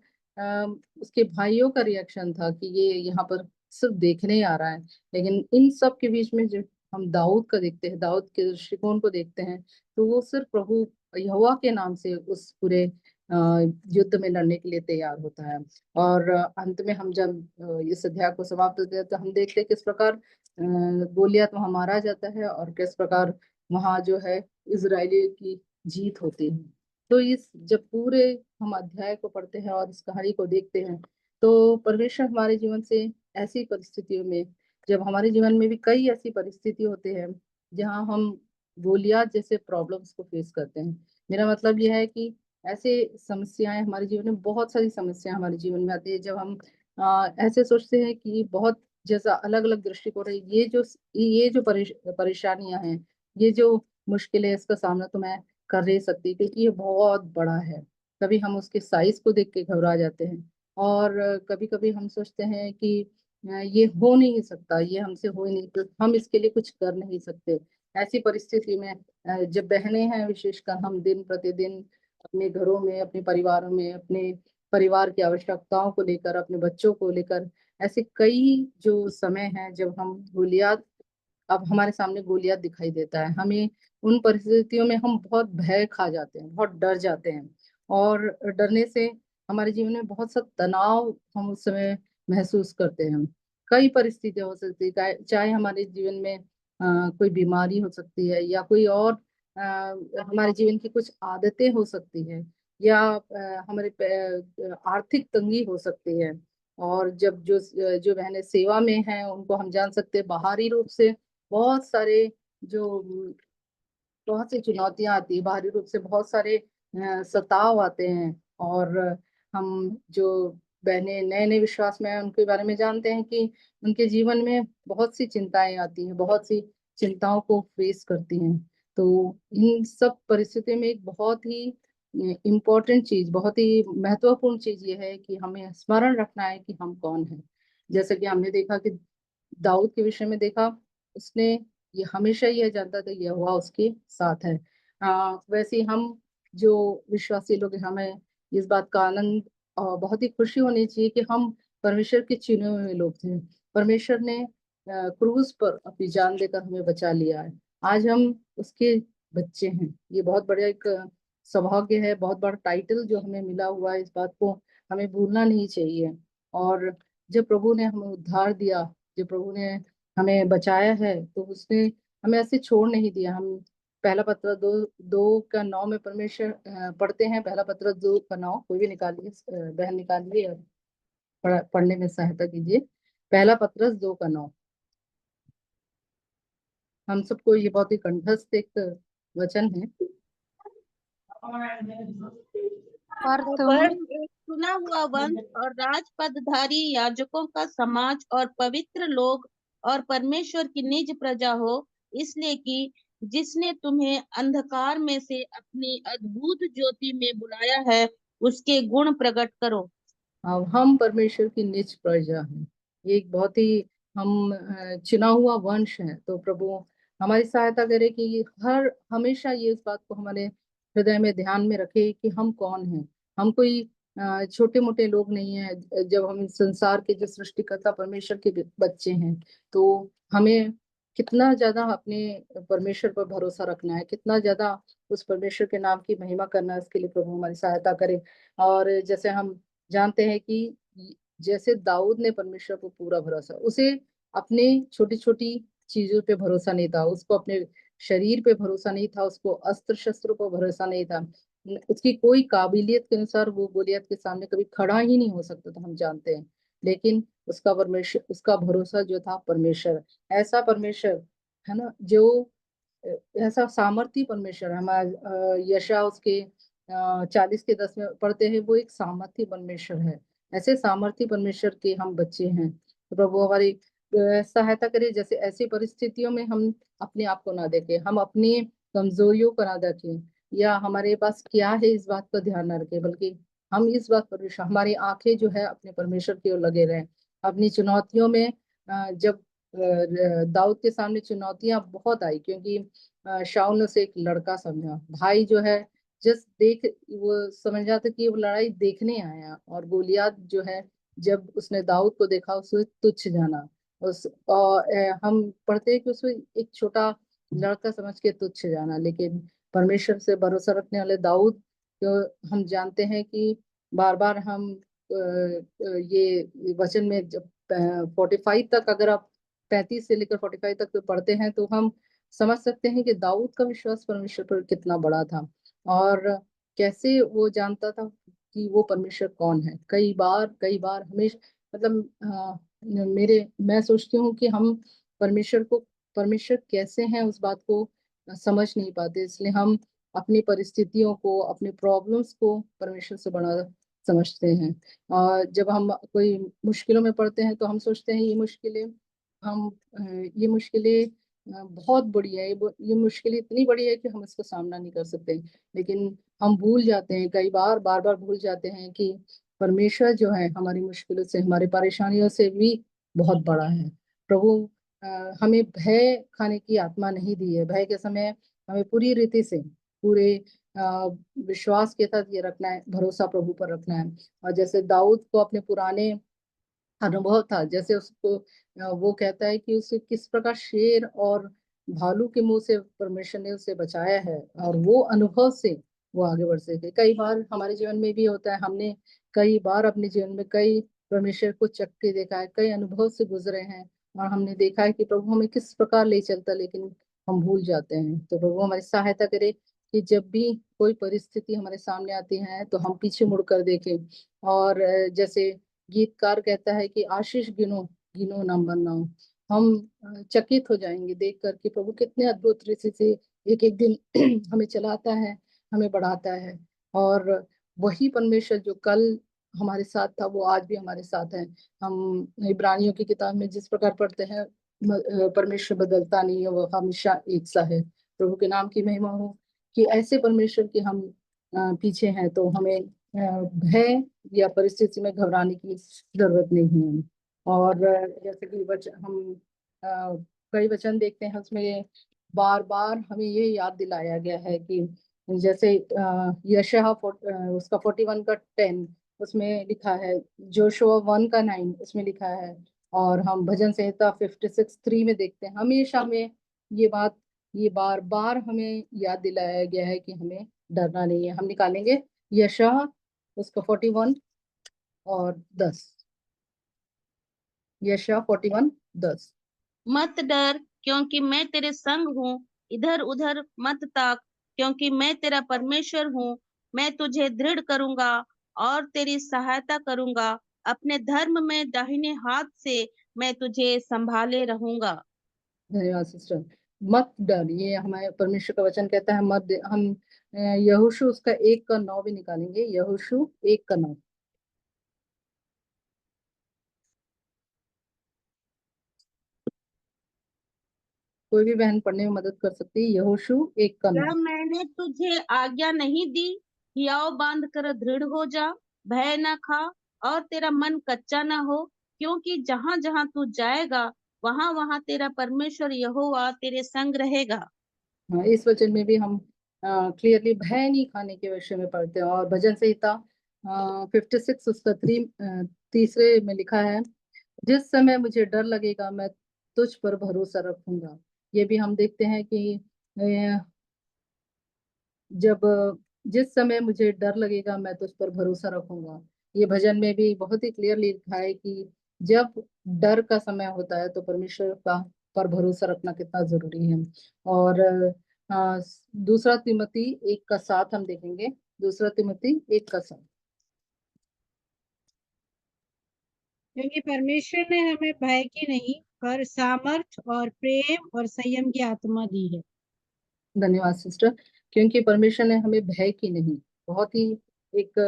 उसके भाइयों का रिएक्शन था कि ये यहाँ पर सिर्फ देखने ही आ रहा है। लेकिन इन सब के बीच में जो हम दाऊद का देखते हैं, दाऊद के दृष्टिकोण को देखते हैं, तो वो सिर्फ प्रभु यहोवा के नाम से उस पूरे युद्ध में लड़ने के लिए तैयार होता है। और अंत में हम जब इस अध्याय को समाप्त करते हैं तो हम देखते हैं किस प्रकार गोलियत वहां मारा जाता है और किस प्रकार वहां जो है इजरायली की जीत होती है। तो इस जब पूरे हम अध्याय को पढ़ते हैं और इस कहानी को देखते हैं तो परमेश्वर हमारे जीवन से ऐसी परिस्थितियों में, जब हमारे जीवन में भी कई ऐसी परिस्थिति होते हैं जहाँ हम गोलियत जैसे प्रॉब्लम्स को फेस करते हैं, मेरा मतलब यह है कि ऐसे समस्याएं हमारे जीवन में, बहुत सारी समस्याएं हमारे जीवन में आती है जब हम ऐसे सोचते हैं कि बहुत जैसा अलग अलग दृष्टिकोण है, ये जो परेशानियां हैं, ये जो मुश्किल है, इसका सामना तो मैं कर नहीं सकती, क्योंकि ये बहुत बड़ा है। कभी हम उसके साइज को देख के घबरा जाते हैं, और कभी कभी हम सोचते हैं कि ये हो नहीं सकता, ये हमसे हो ही नहीं, तो हम इसके लिए कुछ कर नहीं सकते। ऐसी परिस्थिति में जब बहनें हैं, विशेषकर हम दिन प्रतिदिन अपने घरों में, अपने परिवारों में, अपने परिवार की आवश्यकताओं को लेकर, अपने बच्चों को लेकर, ऐसे कई जो समय हैं जब हम गोलियात, अब हमारे सामने गोलियात दिखाई देता है, हमें उन परिस्थितियों में हम बहुत भय खा जाते हैं, बहुत डर जाते हैं, और डरने से हमारे जीवन में बहुत सा तनाव हम उस समय महसूस करते हैं। कई परिस्थितियां हो सकती है, चाहे हमारे जीवन में कोई बीमारी हो सकती है, या कोई और हमारे जीवन की कुछ आदतें हो सकती है, या हमारे आर्थिक तंगी हो सकती है। और जब जो जो बहनें सेवा में हैं, उनको हम जान सकते हैं बाहरी रूप से बहुत सारे जो बहुत सी चुनौतियां आती है, बाहरी रूप से बहुत सारे सताव आते हैं। और हम जो बहनें नए नए विश्वास में हैं, उनके बारे में जानते हैं कि उनके जीवन में बहुत सी चिंताएं आती हैं, बहुत सी चिंताओं को फेस करती हैं। तो इन सब परिस्थितियों में एक बहुत ही इम्पोर्टेंट चीज, बहुत ही महत्वपूर्ण चीज ये है कि हमें स्मरण रखना है कि हम कौन हैं। जैसे कि हमने देखा कि दाऊद के विषय में देखा, उसने ये हमेशा यह जानता था यहोवा उसके साथ है। वैसे ही हम जो विश्वासी लोग हैं, हमें इस बात का आनंद और बहुत ही खुशी होनी चाहिए कि हम परमेश्वर के चुने हुए लोग थे। परमेश्वर ने क्रूस पर अपनी जान देकर हमें बचा लिया है। आज हम उसके बच्चे हैं। ये बहुत बड़ा एक सौभाग्य है, बहुत बड़ा टाइटल जो हमें मिला हुआ है, इस बात को हमें भूलना नहीं चाहिए। और जब प्रभु ने हमें उद्धार दिया, जब प्रभु ने हमें बचाया है, तो उसने हमें ऐसे छोड़ नहीं दिया। हम पहला पत्र 2:9 में परमेश्वर पढ़ते हैं। पहला पत्र 2:9, कोई भी निकालिए, बहन निकालिए और पढ़ने में सहायता कीजिए। पहला पत्र 2:9, हम सबको ये बहुत ही कंठस्थ एक वचन है। पर एक चुना हुआ वंश और राजपदधारी याजकों का समाज और पवित्र लोग और परमेश्वर की निज प्रजा हो, इसलिए कि जिसने तुम्हें अंधकार में से अपनी अद्भुत ज्योति में बुलाया है, उसके गुण प्रकट करो। अब हम परमेश्वर की निज प्रजा हैं। ये एक बहुत ही हम चुना हुआ वंश है। तो प्रभु हमारी सहायता करे कि हर हमेशा ये इस बात को हमारे हृदय में ध्यान में रखे कि हम कौन हैं। हम कोई छोटे मोटे लोग नहीं हैं। जब हम इस संसार के जो सृष्टिकर्ता परमेश्वर के बच्चे हैं, तो हमें कितना ज्यादा अपने परमेश्वर पर भरोसा रखना है, कितना ज्यादा उस परमेश्वर के नाम की महिमा करना है। इसके लिए प्रभु हमारी सहायता करे। और जैसे हम जानते हैं कि जैसे दाऊद ने परमेश्वर पर पूरा भरोसा, उसे अपने छोटी छोटी चीजों पे भरोसा नहीं था, उसको अपने शरीर पे भरोसा नहीं था, उसको अस्त्र शस्त्रों पर भरोसा नहीं था, उसकी कोई काबिलियत के अनुसार वो गोलियत के सामने कभी खड़ा ही नहीं हो सकता था, हम जानते हैं। लेकिन उसका परमेश्वर, उसका भरोसा जो था परमेश्वर, ऐसा परमेश्वर है ना, जो ऐसा सामर्थी परमेश्वर है। हमारा यशा उसके 40:10 में पढ़ते हैं, वो एक सामर्थी परमेश्वर है। ऐसे सामर्थी परमेश्वर के हम बच्चे हैं। तो प्रभु हमारी सहायता करे, जैसे ऐसी परिस्थितियों में हम अपने आप को ना देखें, हम अपनी कमजोरियों को ना देखें, या हमारे पास क्या है इस बात का ध्यान ना रखें, बल्कि हम इस बात पर हमारी आंखें जो है अपने परमेश्वर की ओर लगे रहें। अपनी चुनौतियों में जब दाऊद के सामने चुनौतियां बहुत आई, क्योंकि शाऊल ने उसे एक लड़का समझा, भाई जो है, जस्ट देख, वो समझ जाता कि वो लड़ाई देखने आया। और गोलियात जो है, जब उसने दाऊद को देखा, उसे तुच्छ जाना। हम पढ़ते हैं कि उसको एक छोटा लड़का समझ के तुच्छ जाना। लेकिन परमेश्वर से भरोसा रखने वाले दाऊद, तो हम जानते हैं कि बार बार हम ये वचन में जब 45 तक, अगर आप 35 से लेकर 45 तक तो पढ़ते हैं, तो हम समझ सकते हैं कि दाऊद का विश्वास परमेश्वर पर कितना बड़ा था, और कैसे वो जानता था कि वो परमेश्वर कौन है। कई बार हमेशा, मतलब मैं सोचती हूँ कि हम परमेश्वर को, परमेश्वर कैसे हैं उस बात को समझ नहीं पाते, इसलिए हम अपनी परिस्थितियों को, अपनी प्रॉब्लम्स को परमेश्वर से बड़ा समझते हैं। और जब हम कोई मुश्किलों में पड़ते हैं, तो हम सोचते हैं ये मुश्किलें, हम ये मुश्किलें बहुत बड़ी है, ये मुश्किल इतनी बड़ी है कि हम इसका सामना नहीं कर सकते। लेकिन हम भूल जाते हैं, कई बार बार बार भूल जाते हैं कि परमेश्वर जो है हमारी मुश्किलों से, हमारी परेशानियों से भी बहुत बड़ा है। प्रभु हमें भय खाने की आत्मा नहीं दी है। भय के समय हमें पूरी रीति से, पूरे विश्वास के साथ ये रखना है, भरोसा प्रभु पर रखना है। और जैसे दाऊद को अपने पुराने अनुभव था, जैसे उसको वो कहता है कि उसे किस प्रकार शेर और भालू के मुंह से परमेश्वर ने उसे बचाया है, और वो अनुभव से वो आगे बढ़ सके। कई बार हमारे जीवन में भी होता है, हमने कई बार अपने जीवन में कई परमेश्वर को चख के देखा है, कई अनुभव से गुजरे हैं, और हमने देखा है कि प्रभु हमें किस प्रकार ले चलता, लेकिन हम भूल जाते हैं। तो प्रभु हमारी सहायता करे कि जब भी कोई परिस्थिति हमारे सामने आती है तो हम पीछे मुड़कर देखें, और जैसे गीतकार कहता है कि आशीष गिनो गिनो ना बनाओ। हम चकित हो जाएंगे देख कर कि प्रभु कितने अद्भुत रीति से एक एक दिन हमें चलाता है, हमें बढ़ाता है। और वही परमेश्वर जो कल हमारे साथ था वो आज भी हमारे साथ है। हम इब्रानियों की किताब में जिस प्रकार पढ़ते हैं, परमेश्वर बदलता नहीं है, वो हमेशा एक सा है। प्रभु के नाम की महिमा हो कि ऐसे परमेश्वर के हम पीछे हैं, तो हमें भय या परिस्थिति में घबराने की जरूरत नहीं है। और जैसे कि हम कई वचन देखते हैं, उसमें बार बार हमें ये याद दिलाया गया है कि जैसे यशायाह उसका 41 का 10 उसमें लिखा है, जोशुआ 1 का 9 उसमें लिखा है, और हम भजन संहिता 56:3 में देखते हैं। हमेशा हमें ये बात, ये बार बार हमें याद दिलाया गया है कि हमें डरना नहीं है। हम निकालेंगे यशायाह उसका 41 और 10। यशायाह 41:10। मत डर, क्योंकि मैं तेरे संग हूँ। इधर उधर मत ताक, क्योंकि मैं तेरा परमेश्वर हूँ। मैं तुझे दृढ़ करूंगा और तेरी सहायता करूंगा। अपने धर्म में दाहिने हाथ से मैं तुझे संभाले रहूंगा। धन्यवाद सिस्टर। मत डर, ये हमारे परमेश्वर का वचन कहता है मत हम यहोशू उसका 1:9 भी निकालेंगे। यहोशू 1:9। कोई भी बहन पढ़ने में मदद कर सकती है। यहोशू 1:9। क्या मैंने तुझे आज्ञा नहीं दी? हियाव बांध कर दृढ़ हो जा, भय न खा और तेरा मन कच्चा न हो, क्योंकि जहां जहां तू जाएगा वहां वहां तेरा परमेश्वर यहोवा तेरे संग रहेगा। हाँ, इस वचन में भी हम क्लियरली भय नहीं खाने के विषय में पढ़ते हैं। और भजन संहिता 56 उसका 3 में लिखा है, जिस समय मुझे डर लगेगा मैं तुझ पर भरोसा रखूंगा। ये भी हम देखते हैं कि जब जिस समय मुझे डर लगेगा मैं तुझ पर भरोसा रखूंगा। ये भजन में भी बहुत ही क्लियरली लिखा है कि जब डर का समय होता है तो परमेश्वर का पर भरोसा रखना कितना जरूरी है। और दूसरा तिमोथी 1:7 हम देखेंगे। दूसरा तिमोथी 1:7। क्योंकि परमेश्वर ने हमें भय की नहीं पर सामर्थ और प्रेम और संयम की आत्मा दी है। धन्यवाद सिस्टर। क्योंकि परमेश्वर ने हमें भय की नहीं, बहुत ही एक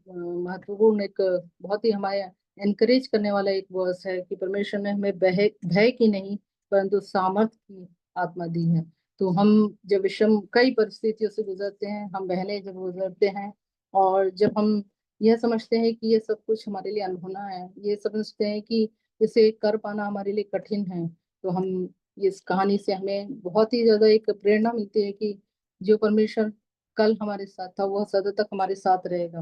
महत्वपूर्ण, एक बहुत ही हमारे एनकरेज करने वाला एक वर्स है कि परमेश्वर ने हमें भय भय की नहीं परंतु सामर्थ की आत्मा दी है। तो हम जब विषम कई परिस्थितियों से गुजरते हैं, हम बहने जब गुजरते हैं, और जब हम यह समझते हैं कि ये सब कुछ हमारे लिए अनहोना है, ये समझते हैं कि इसे कर पाना हमारे लिए कठिन है, तो हम इस कहानी से हमें बहुत ही ज्यादा एक प्रेरणा मिलती है कि जो परमेश्वर कल हमारे साथ था वह सदा तक हमारे साथ रहेगा।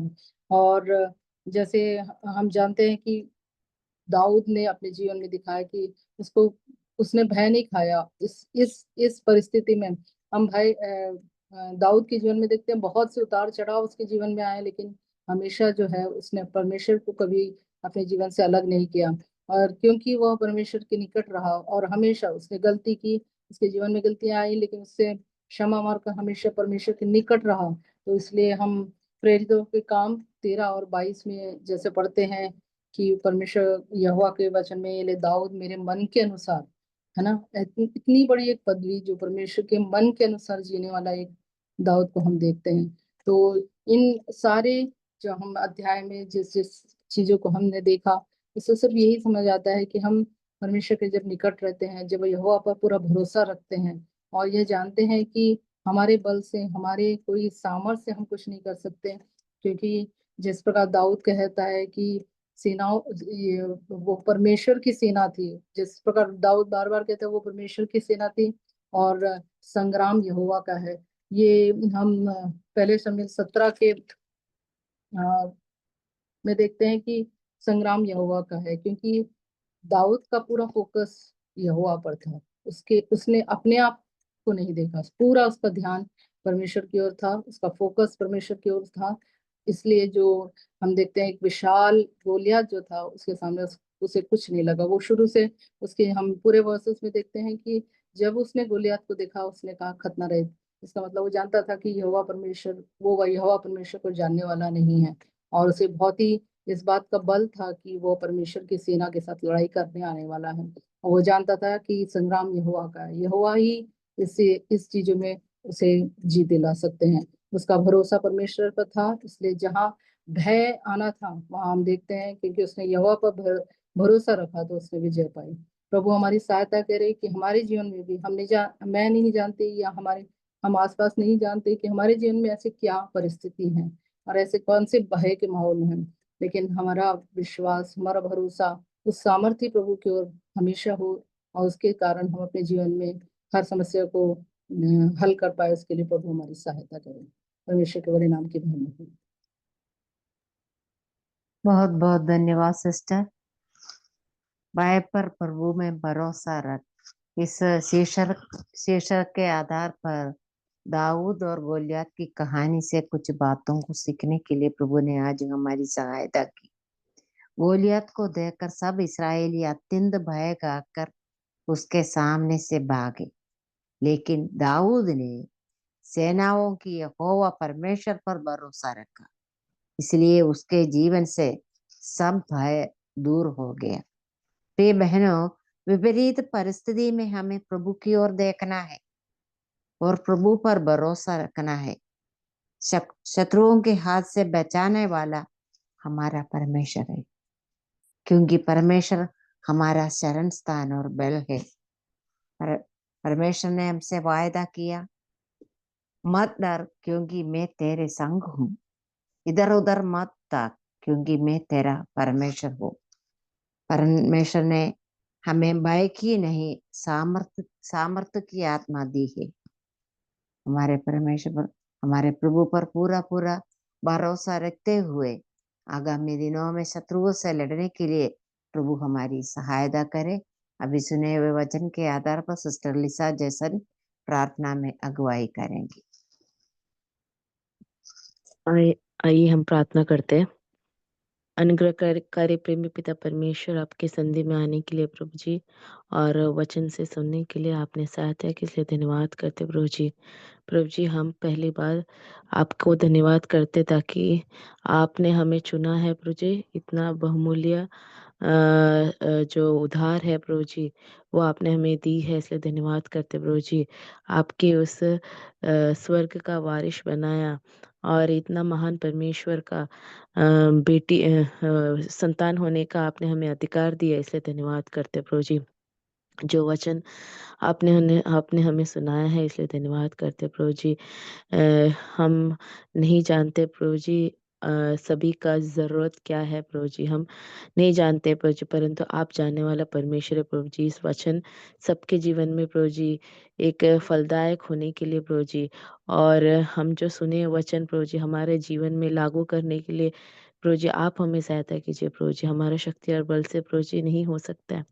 और जैसे हम जानते हैं कि दाऊद ने अपने जीवन में दिखाया कि उसको उसने भय नहीं खाया। इस परिस्थिति में हम भाई दाऊद के जीवन में देखते हैं बहुत से उतार चढ़ाव उसके जीवन में आए, लेकिन हमेशा जो है उसने परमेश्वर को कभी अपने जीवन से अलग नहीं किया। और क्योंकि वह परमेश्वर के निकट रहा और हमेशा उसने गलती की, उसके जीवन में गलतियां आई, लेकिन उससे क्षमा मांगकर हमेशा परमेश्वर के निकट रहा, तो इसलिए हम प्रेरितों के काम 13 और 22 में जैसे पढ़ते हैं कि परमेश्वर यहोवा के वचन में ये ले दाऊद मेरे मन के अनुसार, है ना, इतनी बड़ी एक पदवी जो परमेश्वर के मन के अनुसार जीने वाला एक दाऊद को हम देखते हैं। तो इन सारे जो हम अध्याय में जिस जिस चीजों को हमने देखा, इससे सिर्फ यही समझ आता है कि हम परमेश्वर के जब निकट रहते हैं, जब यहोवा पर पूरा भरोसा रखते हैं और यह जानते हैं कि हमारे बल से, हमारे कोई सामर्थ्य से हम कुछ नहीं कर सकते, क्योंकि जिस प्रकार दाऊद कहता है कि सेनाओं वो परमेश्वर की सेना थी, जिस प्रकार दाऊद बार बार कहता है वो परमेश्वर की सेना थी और संग्राम यहोवा का है। ये हम पहले शमूएल 17 के में देखते हैं कि संग्राम यहोवा का है, क्योंकि दाऊद का पूरा फोकस यहोवा पर था। उसने अपने आप को नहीं देखा, पूरा उसका ध्यान परमेश्वर की ओर था, उसका फोकस परमेश्वर की ओर था। इसलिए जो हम देखते हैं, एक विशाल गोलियत जो था उसके सामने उसे कुछ नहीं लगा। वो शुरू से उसके हम पूरे वर्सेस में देखते हैं कि जब उसने गोलियत को देखा उसने कहा खतना रहे। इसका मतलब वो जानता था कि यहोवा परमेश्वर, वो यहोवा परमेश्वर को जानने वाला नहीं है, और उसे बहुत ही इस बात का बल था कि वो परमेश्वर की सेना के साथ लड़ाई करने आने वाला है। और वो जानता था कि संग्राम यहोवा का है, यहोवा ही इस चीजों में उसे जीत दिला सकते हैं। उसका भरोसा परमेश्वर पर था, इसलिए जहाँ भय आना था वहां हम देखते हैं क्योंकि उसने यहोवा पर भरोसा रखा तो उसने विजय पाई। प्रभु हमारी सहायता करे कि हमारे जीवन में भी मैं नहीं जानती, या हम आसपास नहीं जानते कि हमारे जीवन में ऐसे क्या परिस्थिति है और ऐसे कौन से भय के माहौल में हैं, लेकिन हमारा विश्वास, हमारा भरोसा उस सामर्थ्य प्रभु की ओर हमेशा हो, और उसके कारण हम अपने जीवन में हर समस्या को हल कर पाए। उसके लिए प्रभु हमारी सहायता करें। परमेश्वर के बड़े नाम की महिमा हो। बहुत बहुत धन्यवाद सिस्टर। बाय पर प्रभु में भरोसा रख, इस शीर्षक के आधार पर दाऊद और गोलियत की कहानी से कुछ बातों को सीखने के लिए प्रभु ने आज हमारी सहायता की। गोलियत को देखकर सब इस्राएली अत्यंत भय खाकर उसके सामने से भागे, लेकिन दाऊद ने सेनाओं की यहोवा परमेश्वर पर भरोसा रखा, इसलिए उसके जीवन से सब भय दूर हो गया। प्रिय बहनों, विपरीत परिस्थिति में हमें प्रभु की ओर देखना है और प्रभु पर भरोसा रखना है। शत्रुओं के हाथ से बचाने वाला हमारा परमेश्वर है, क्योंकि परमेश्वर हमारा शरण स्थान और बल है। परमेश्वर ने हमसे वायदा किया, मत डर क्योंकि मैं तेरे संग हूँ, इधर उधर मत ताक क्योंकि मैं तेरा परमेश्वर हूँ। परमेश्वर ने हमें भय की नहीं, सामर्थ्य की आत्मा दी है। हमारे परमेश्वर पर, हमारे प्रभु पर पूरा पूरा भरोसा रखते हुए आगामी दिनों में शत्रुओं से लड़ने के लिए प्रभु हमारी सहायता करे। अभी सुने हुए वचन के आधार पर सिस्टर लिसा जैसन प्रार्थना में अगुवाई करेंगी। आइए हम प्रार्थना करते हैं। अनुग्रहकारी प्रेमी पिता परमेश्वर, आपके संधि में आने के लिए प्रभु जी और वचन से सुनने के लिए आपने सहायता की, इसलिए धन्यवाद करते प्रभु जी। प्रभु जी, हम पहली बार आपको धन्यवाद करते ताकि आपने हमें चुना है प्रभु जी। इतना बहुमूल्य जो उधार है प्रभु जी, वो आपने हमें दी है, इसलिए धन्यवाद करते प्रभु जी। आपके उस स्वर्ग का वारिश बनाया और इतना महान परमेश्वर का बेटी संतान होने का आपने हमें अधिकार दिया, इसलिए धन्यवाद करते प्रभु जी। जो वचन आपने हमें सुनाया है, इसलिए धन्यवाद करते प्रभु जी। हम नहीं जानते प्रभु जी सभी का ज़रूरत क्या है प्रभु जी, हम नहीं जानते प्रभु जी, परंतु आप जानने वाला परमेश्वर है प्रभु जी। इस वचन सबके जीवन में प्रभु जी एक फलदायक होने के लिए प्रभु जी, और हम जो सुने वचन प्रभु जी हमारे जीवन में लागू करने के लिए प्रभु जी आप हमें सहायता कीजिए प्रभु जी। हमारा शक्ति और बल से प्रभु जी नहीं हो सकता है,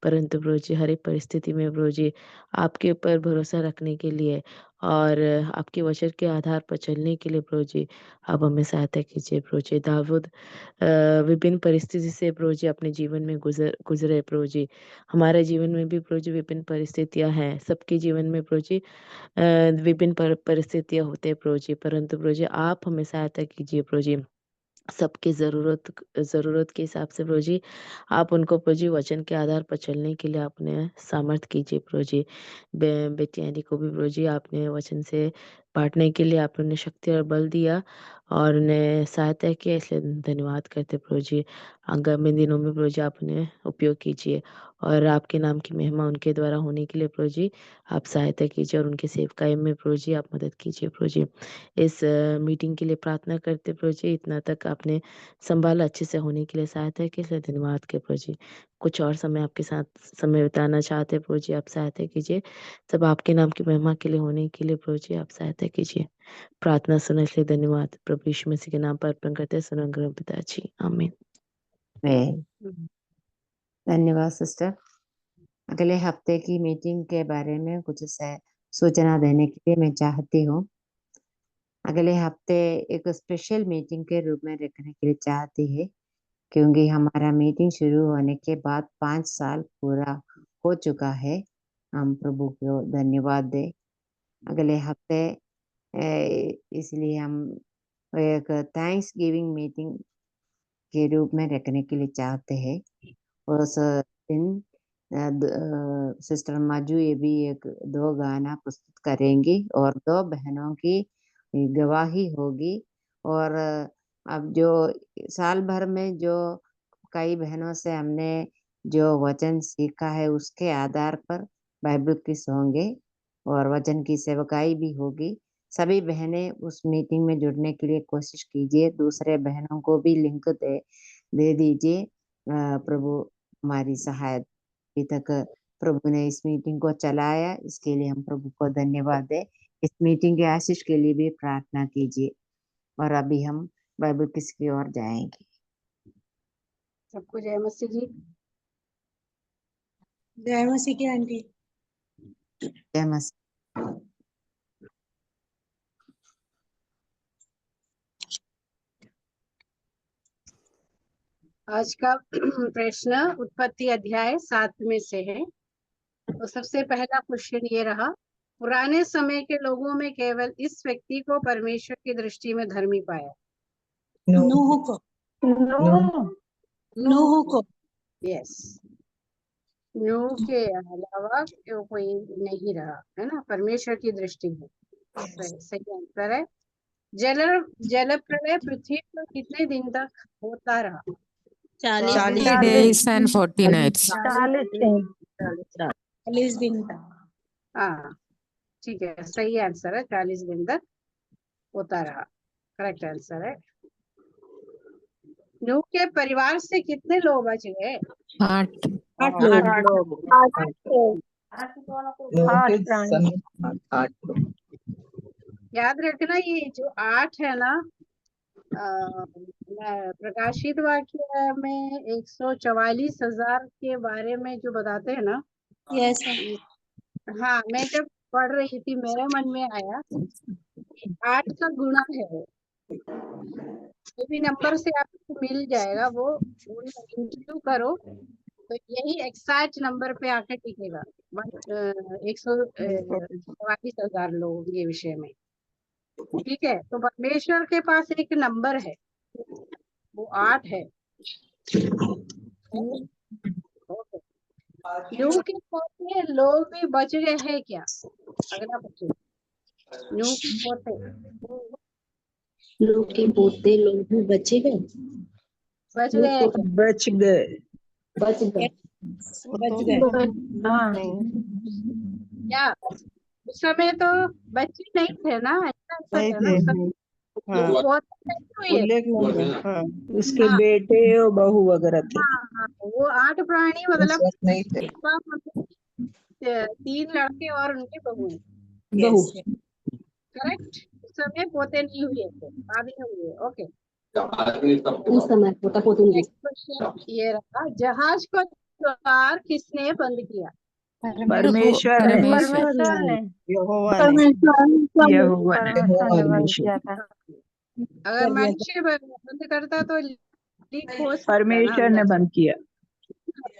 परंतु प्रभु जी हर एक परिस्थिति में प्रभु जी आपके ऊपर भरोसा रखने के लिए और आपके वचन के आधार पर चलने के लिए प्रभु जी आप हमें सहायता कीजिए प्रभु जी। दाऊद विभिन्न परिस्थिति से प्रभु जी अपने जीवन में गुजरे प्रभु जी। हमारे जीवन में भी प्रभु जी विभिन्न परिस्थितियां हैं, सबके जीवन में प्रभु जी विभिन्न परिस्थितियां होते हैं प्रभु जी, परंतु प्रभु जी आप हमें सहायता कीजिए प्रभु जी। सबकी ज़रूरत के हिसाब से प्रभु जी आप उनको प्रभु जी वचन के आधार पर चलने के लिए आपने सामर्थ कीजिए प्रभु जी। बेटी आदि को भी प्रभु जी आपने वचन से बांटने के लिए आपने उन्हें शक्ति और बल दिया और उन्हें सहायता किया, इसलिए धन्यवाद करते प्रभु जी। आगामी दिनों में प्रभु जी आप उन्हें उपयोग कीजिए और आपके नाम की महिमा उनके द्वारा होने के लिए प्रभु जी आप सहायता कीजिए और उनके सेवकाई में प्रभु जी आप मदद कीजिए प्रभु जी। इस मीटिंग के लिए प्रार्थना करते प्रभु जी, इतना तक आपने संभाला अच्छे से होने के लिए सहायता के लिए धन्यवाद के प्रभु जी। कुछ और समय आपके साथ समय बिताना चाहते प्रभु जी आप सहायता कीजिए, सब आपके नाम की महिमा के लिए होने के लिए प्रभु जी आप सहायता कीजिए। प्रार्थना सुनने के लिए धन्यवाद प्रभु यीशु मसीह के नाम पर अर्पण करते हैं सुनो ग्रह पिताजी, आमीन। धन्यवाद सिस्टर। अगले हफ्ते की मीटिंग के बारे में कुछ सूचना देने के लिए मैं चाहती हूँ। अगले हफ्ते एक स्पेशल मीटिंग के रूप में रखने के लिए चाहती है, क्योंकि हमारा मीटिंग शुरू होने के बाद 5 साल पूरा हो चुका है। हम प्रभु को धन्यवाद दें। अगले हफ्ते इसलिए हम एक थैंक्स गिविंग मीटिंग के रूप में रखने के लिए चाहते हैं। और उस दिन सिस्टर माजू ये भी 2 गाना प्रस्तुत करेंगी और 2 बहनों की गवाही होगी। और अब जो साल भर में जो कई बहनों से हमने जो वचन सीखा है उसके आधार पर बाइबल क्विज़ होंगे और वचन की सेवकाई भी होगी। सभी बहनें उस मीटिंग में जुड़ने के लिए कोशिश कीजिए। दूसरे बहनों को भी लिंक दे दीजिए। प्रभु हमारी सहायता अभी तक प्रभु ने इस मीटिंग को चलाया, इसके लिए हम प्रभु को धन्यवाद दें। इस मीटिंग के आशीष के लिए भी प्रार्थना कीजिए। और अभी हम बाइबल क्विज़ की ओर जाएंगे। सबको जय मसीह जी। जय मसीह की आंटी। जय मसीह। आज का प्रश्न उत्पत्ति अध्याय 7 में से है। तो सबसे पहला क्वेश्चन ये रहा, पुराने समय के लोगों में केवल इस व्यक्ति को परमेश्वर की दृष्टि में धर्मी पाया। नूह को। नूह को। यस, नूह के अलावा कोई नहीं रहा, है ना, परमेश्वर की दृष्टि में। सही आंसर है। जल प्रलय पृथ्वी पर कितने दिन तक होता रहा? 40 days and 40 nights. 40 दिन तक। हाँ ठीक है, सही आंसर है, 40 दिन तक होता रहा, करेक्ट आंसर है। नूह के परिवार से कितने लोग बच गए? 8 याद रखना, ये जो 8 है ना, प्रकाशित वाक्य में 144,000 के बारे में जो बताते हैं ना, यस। हाँ, मैं जब पढ़ रही थी मेरे मन में आया 8 का गुणा है वो, जो भी नंबर से आपको मिल जाएगा वो इंटरव्यू करो तो यही एक्सैक्ट नंबर पे आके टिकेगा। 144,000 लोग ये विषय में, ठीक है। तो परमेश्वर के पास एक नंबर है, वो 8 है। नूह के पोते लोग भी बच गए हैं क्या? अगला क्वेश्चन, नूह के पोते लोग के पोते लोग भी बचे गए। बच गए हैं क्या? बच गए। बच गए। क्या उस समय तो बच्चे नहीं थे ना, ऐसा है ना, उस समय पोते नहीं हुए। हाँ, उसके बेटे और बहू वगैरह थे। हाँ, वो 8 प्राणी मतलब नहीं थे। 3 लड़के और उनके बहू, करेक्ट। उस समय पोते नहीं हुए थे, शादी नहीं हुए। ओके, उस समय पोता पोती नेक्स्ट क्वेश्चन ये रहा, जहाज को द्वार किसने बंद किया? परमेश्वर ने। यहोवा ने। अगर मनुष्य बंद करता तो लीक हो सकता, परमेश्वर ने बंद किया।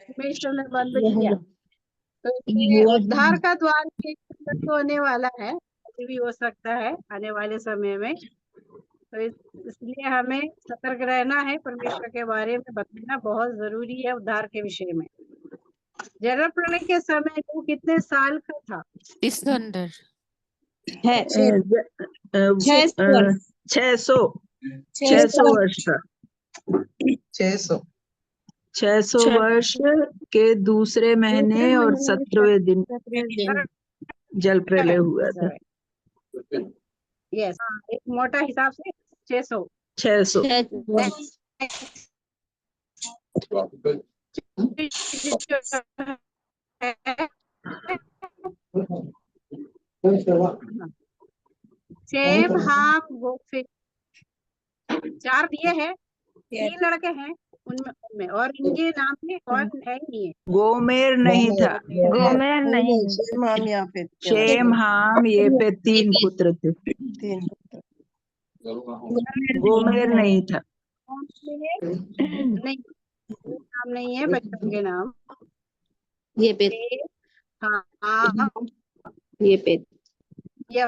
परमेश्वर ने बंद किया। तो ये उद्धार का द्वार होने वाला है, अभी भी हो सकता है आने वाले समय में। तो इसलिए हमें सतर्क रहना है, परमेश्वर के बारे में बताना बहुत जरूरी है उद्धार के विषय में। जल प्रलय के समय वो कितने साल का था? 600 600 वर्ष का। 600 600 वर्ष के दूसरे महीने और 17वें दिन जल प्रलय हुआ था। यस, एक मोटा हिसाब से 600। 600 सेम हाफ गोफे 4 दिए हैं, 3 लड़के हैं उनमें और इनके नाम में और है नहीं है। गोमेर नहीं था। गोमेर नहीं है। शेम हाम ये पे 3 पुत्र थे। गोमेर नहीं था। नहीं, नाम नहीं है बच्चों के नाम। ये पे हाँ, ये पे ये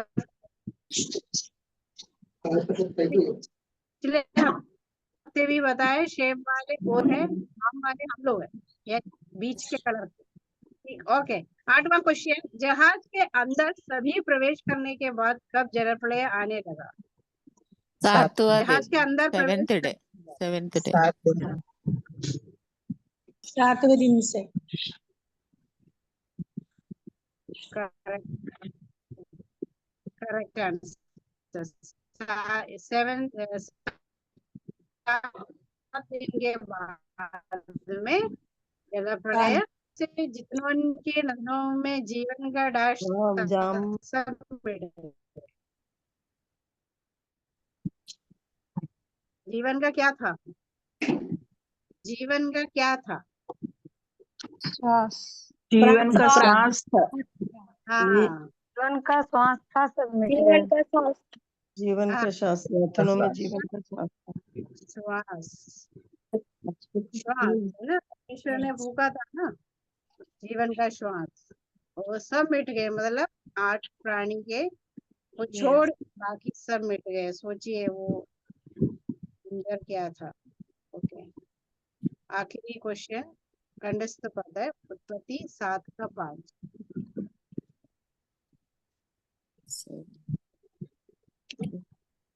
पिछले हफ्ते भी बताए, शेप वाले वो है, हम वाले हम लोग है, ये बीच के कलर। ठीक, ओके। 8वां क्वेश्चन, जहाज के अंदर सभी प्रवेश करने के बाद कब जल प्रलय आने लगा? जहाज के अंदर प्रवेश 7th day. 7वें दिन से। Correct answer. 7 दिन के बाद में जल प्रलय से जितनों के नदियों में जीवन का डैश सब मिट गए। जीवन का क्या था? जीवन का क्या था? जीवन का श्वास था। हाँ, जीवन का श्वास था, सब मिट जीवन गया। का श्वास। जीवन का श्वास, प्रार्थना में जीवन का श्वास था। श्वास श्वास है ना, ईश्वर ने फूका था ना, जीवन का श्वास, वो सब मिट गए। मतलब 8 प्राणी के वो छोड़ बाकी सब मिट गए। सोचिए वो अंदर क्या था। ओके, आखिरी क्वेश्चन, कंडस्थ पद है, उत्पत्ति 7 का 5।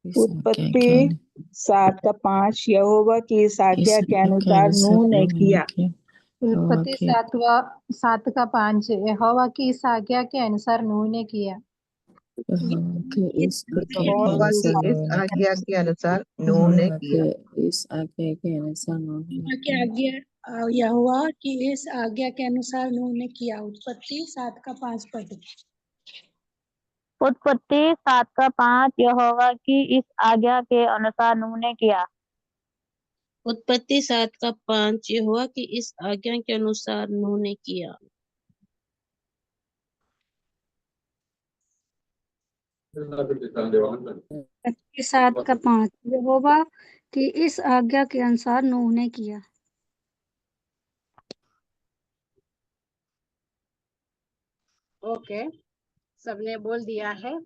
उत्पत्ति 7 का 5, यहोवा की इस आज्ञा के अनुसार नूह ने किया। उत्पत्ति 7 का 5, यहोवा की इस आज्ञा के अनुसार नूह ने किया। यहोवा की इस आज्ञा के अनुसार नूह ने किया। यहोवा की इस आज्ञा के अनुसार नूह ने किया। उत्पत्ति 7 का 5 पद। उत्पत्ति 7 का 5, यहोवा की इस आज्ञा के अनुसार नूह ने किया। उत्पत्ति 7 का 5, यहोवा की इस आज्ञा के अनुसार नूह ने किया। उत्पत्ति 7 का 5, यहोवा की इस आज्ञा के अनुसार नूह ने किया। ओके, सबने बोल दिया है।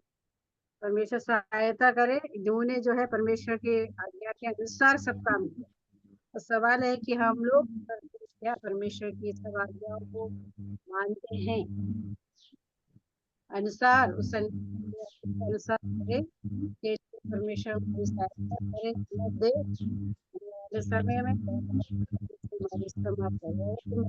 परमेश्वर सहायता करे। नूह ने जो है परमेश्वर के आज्ञा के अनुसार सब काम किया। तो सवाल है कि हम लोग क्या परमेश्वर की सब आज्ञाओं को मानते हैं? अनुसार उस अनुसार करे, परमेश्वर हमारी सहायता करे, दे समय में हमारी समाप्त हो।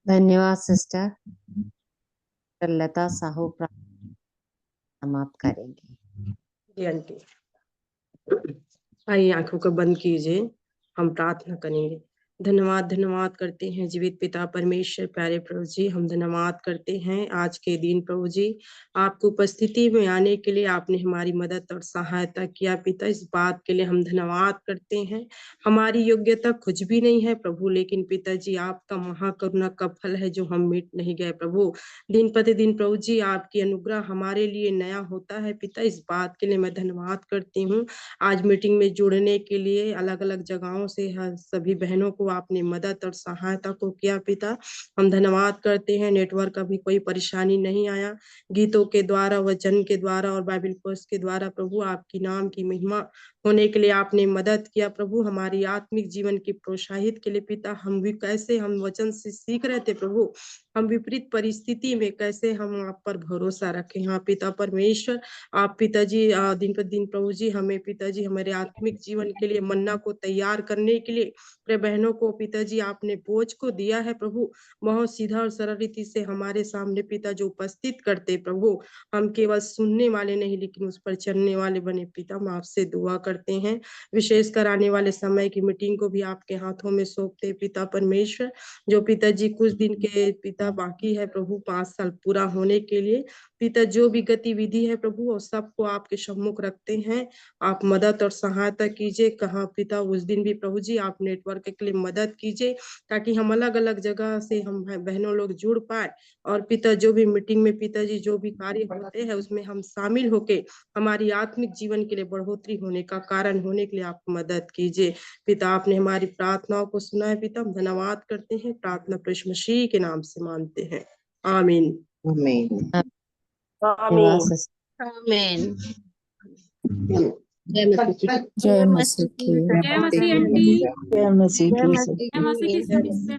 धन्यवाद सिस्टर। लता साहू समाप्त करेंगे। जी आंटी, आइए आंखों को बंद कीजिए, हम प्रार्थना करेंगे। धन्यवाद करते हैं जीवित पिता परमेश्वर, प्यारे प्रभु जी, हम धन्यवाद करते हैं आज के दिन प्रभु जी, आपको उपस्थिति में आने के लिए आपने हमारी मदद और सहायता किया पिता। इस बात के लिए हम धन्यवाद करते हैं। हमारी योग्यता कुछ भी नहीं है प्रभु, लेकिन पिताजी आपका महाकरुणा का फल है जो हम मिट नहीं गए प्रभु। दिन प्रतिदिन प्रभु जी आपकी अनुग्रह हमारे लिए नया होता है पिता। इस बात के लिए मैं धन्यवाद करती हूँ। आज मीटिंग में जुड़ने के लिए अलग अलग जगहों से सभी बहनों को आपने मदद और सहायता को किया पिता। हम धन्यवाद करते हैं, नेटवर्क का भी कोई परेशानी नहीं आया, गीतों के द्वारा, वचन के द्वारा और बाइबल कोर्स के द्वारा प्रभु आपकी नाम की महिमा होने के लिए आपने मदद किया प्रभु। हमारी आत्मिक जीवन की प्रोत्साहित के लिए पिता, हम भी कैसे हम वचन से सीख रहे थे प्रभु, हम विपरीत परिस्थिति में कैसे हम आप पर भरोसा रखें। हाँ पिता परमेश्वर, आप पिताजी दिन पर दिन प्रभु जी हमें पिताजी हमारे आत्मिक जीवन के लिए मन्ना को तैयार करने के लिए अपने बहनों को पिताजी आपने बोझ को दिया है प्रभु, बहुत सीधा और सरल रीति से हमारे सामने पिता जो उपस्थित करते प्रभु, हम केवल सुनने वाले नहीं लेकिन उस पर चलने वाले बने पिता। हम आपसे दुआ करते हैं, विशेषकर आने वाले समय की मीटिंग को भी आपके हाथों में सौंपते पिता परमेश्वर। जो पिताजी कुछ दिन के पिता बाकी है प्रभु 5 साल पूरा होने के लिए पिता, जो भी गतिविधि है प्रभु वो सबको आपके सम्मुख रखते हैं। आप मदद और सहायता कीजिए। कहाँ पिता उस दिन भी प्रभु जी आप नेटवर्क के लिए मदद कीजिए, ताकि हम अलग अलग जगह से हम बहनों लोग जुड़ पाए और पिता जो भी मीटिंग में पिताजी जो भी कार्य होते हैं उसमें हम शामिल होके हमारी आत्मिक जीवन के लिए बढ़ोतरी होने का कारण होने के लिए आप मदद कीजिए पिता। आपने हमारी प्रार्थनाओं को सुना है पिता, हम धन्यवाद करते हैं, प्रार्थना प्रभु मसीह के नाम से मानते हैं, आमीन आमीन। आमीन आमीन। जय मसीह जय मसीह की। जय मसीह आंटी। जय मसीह जय मसीह की।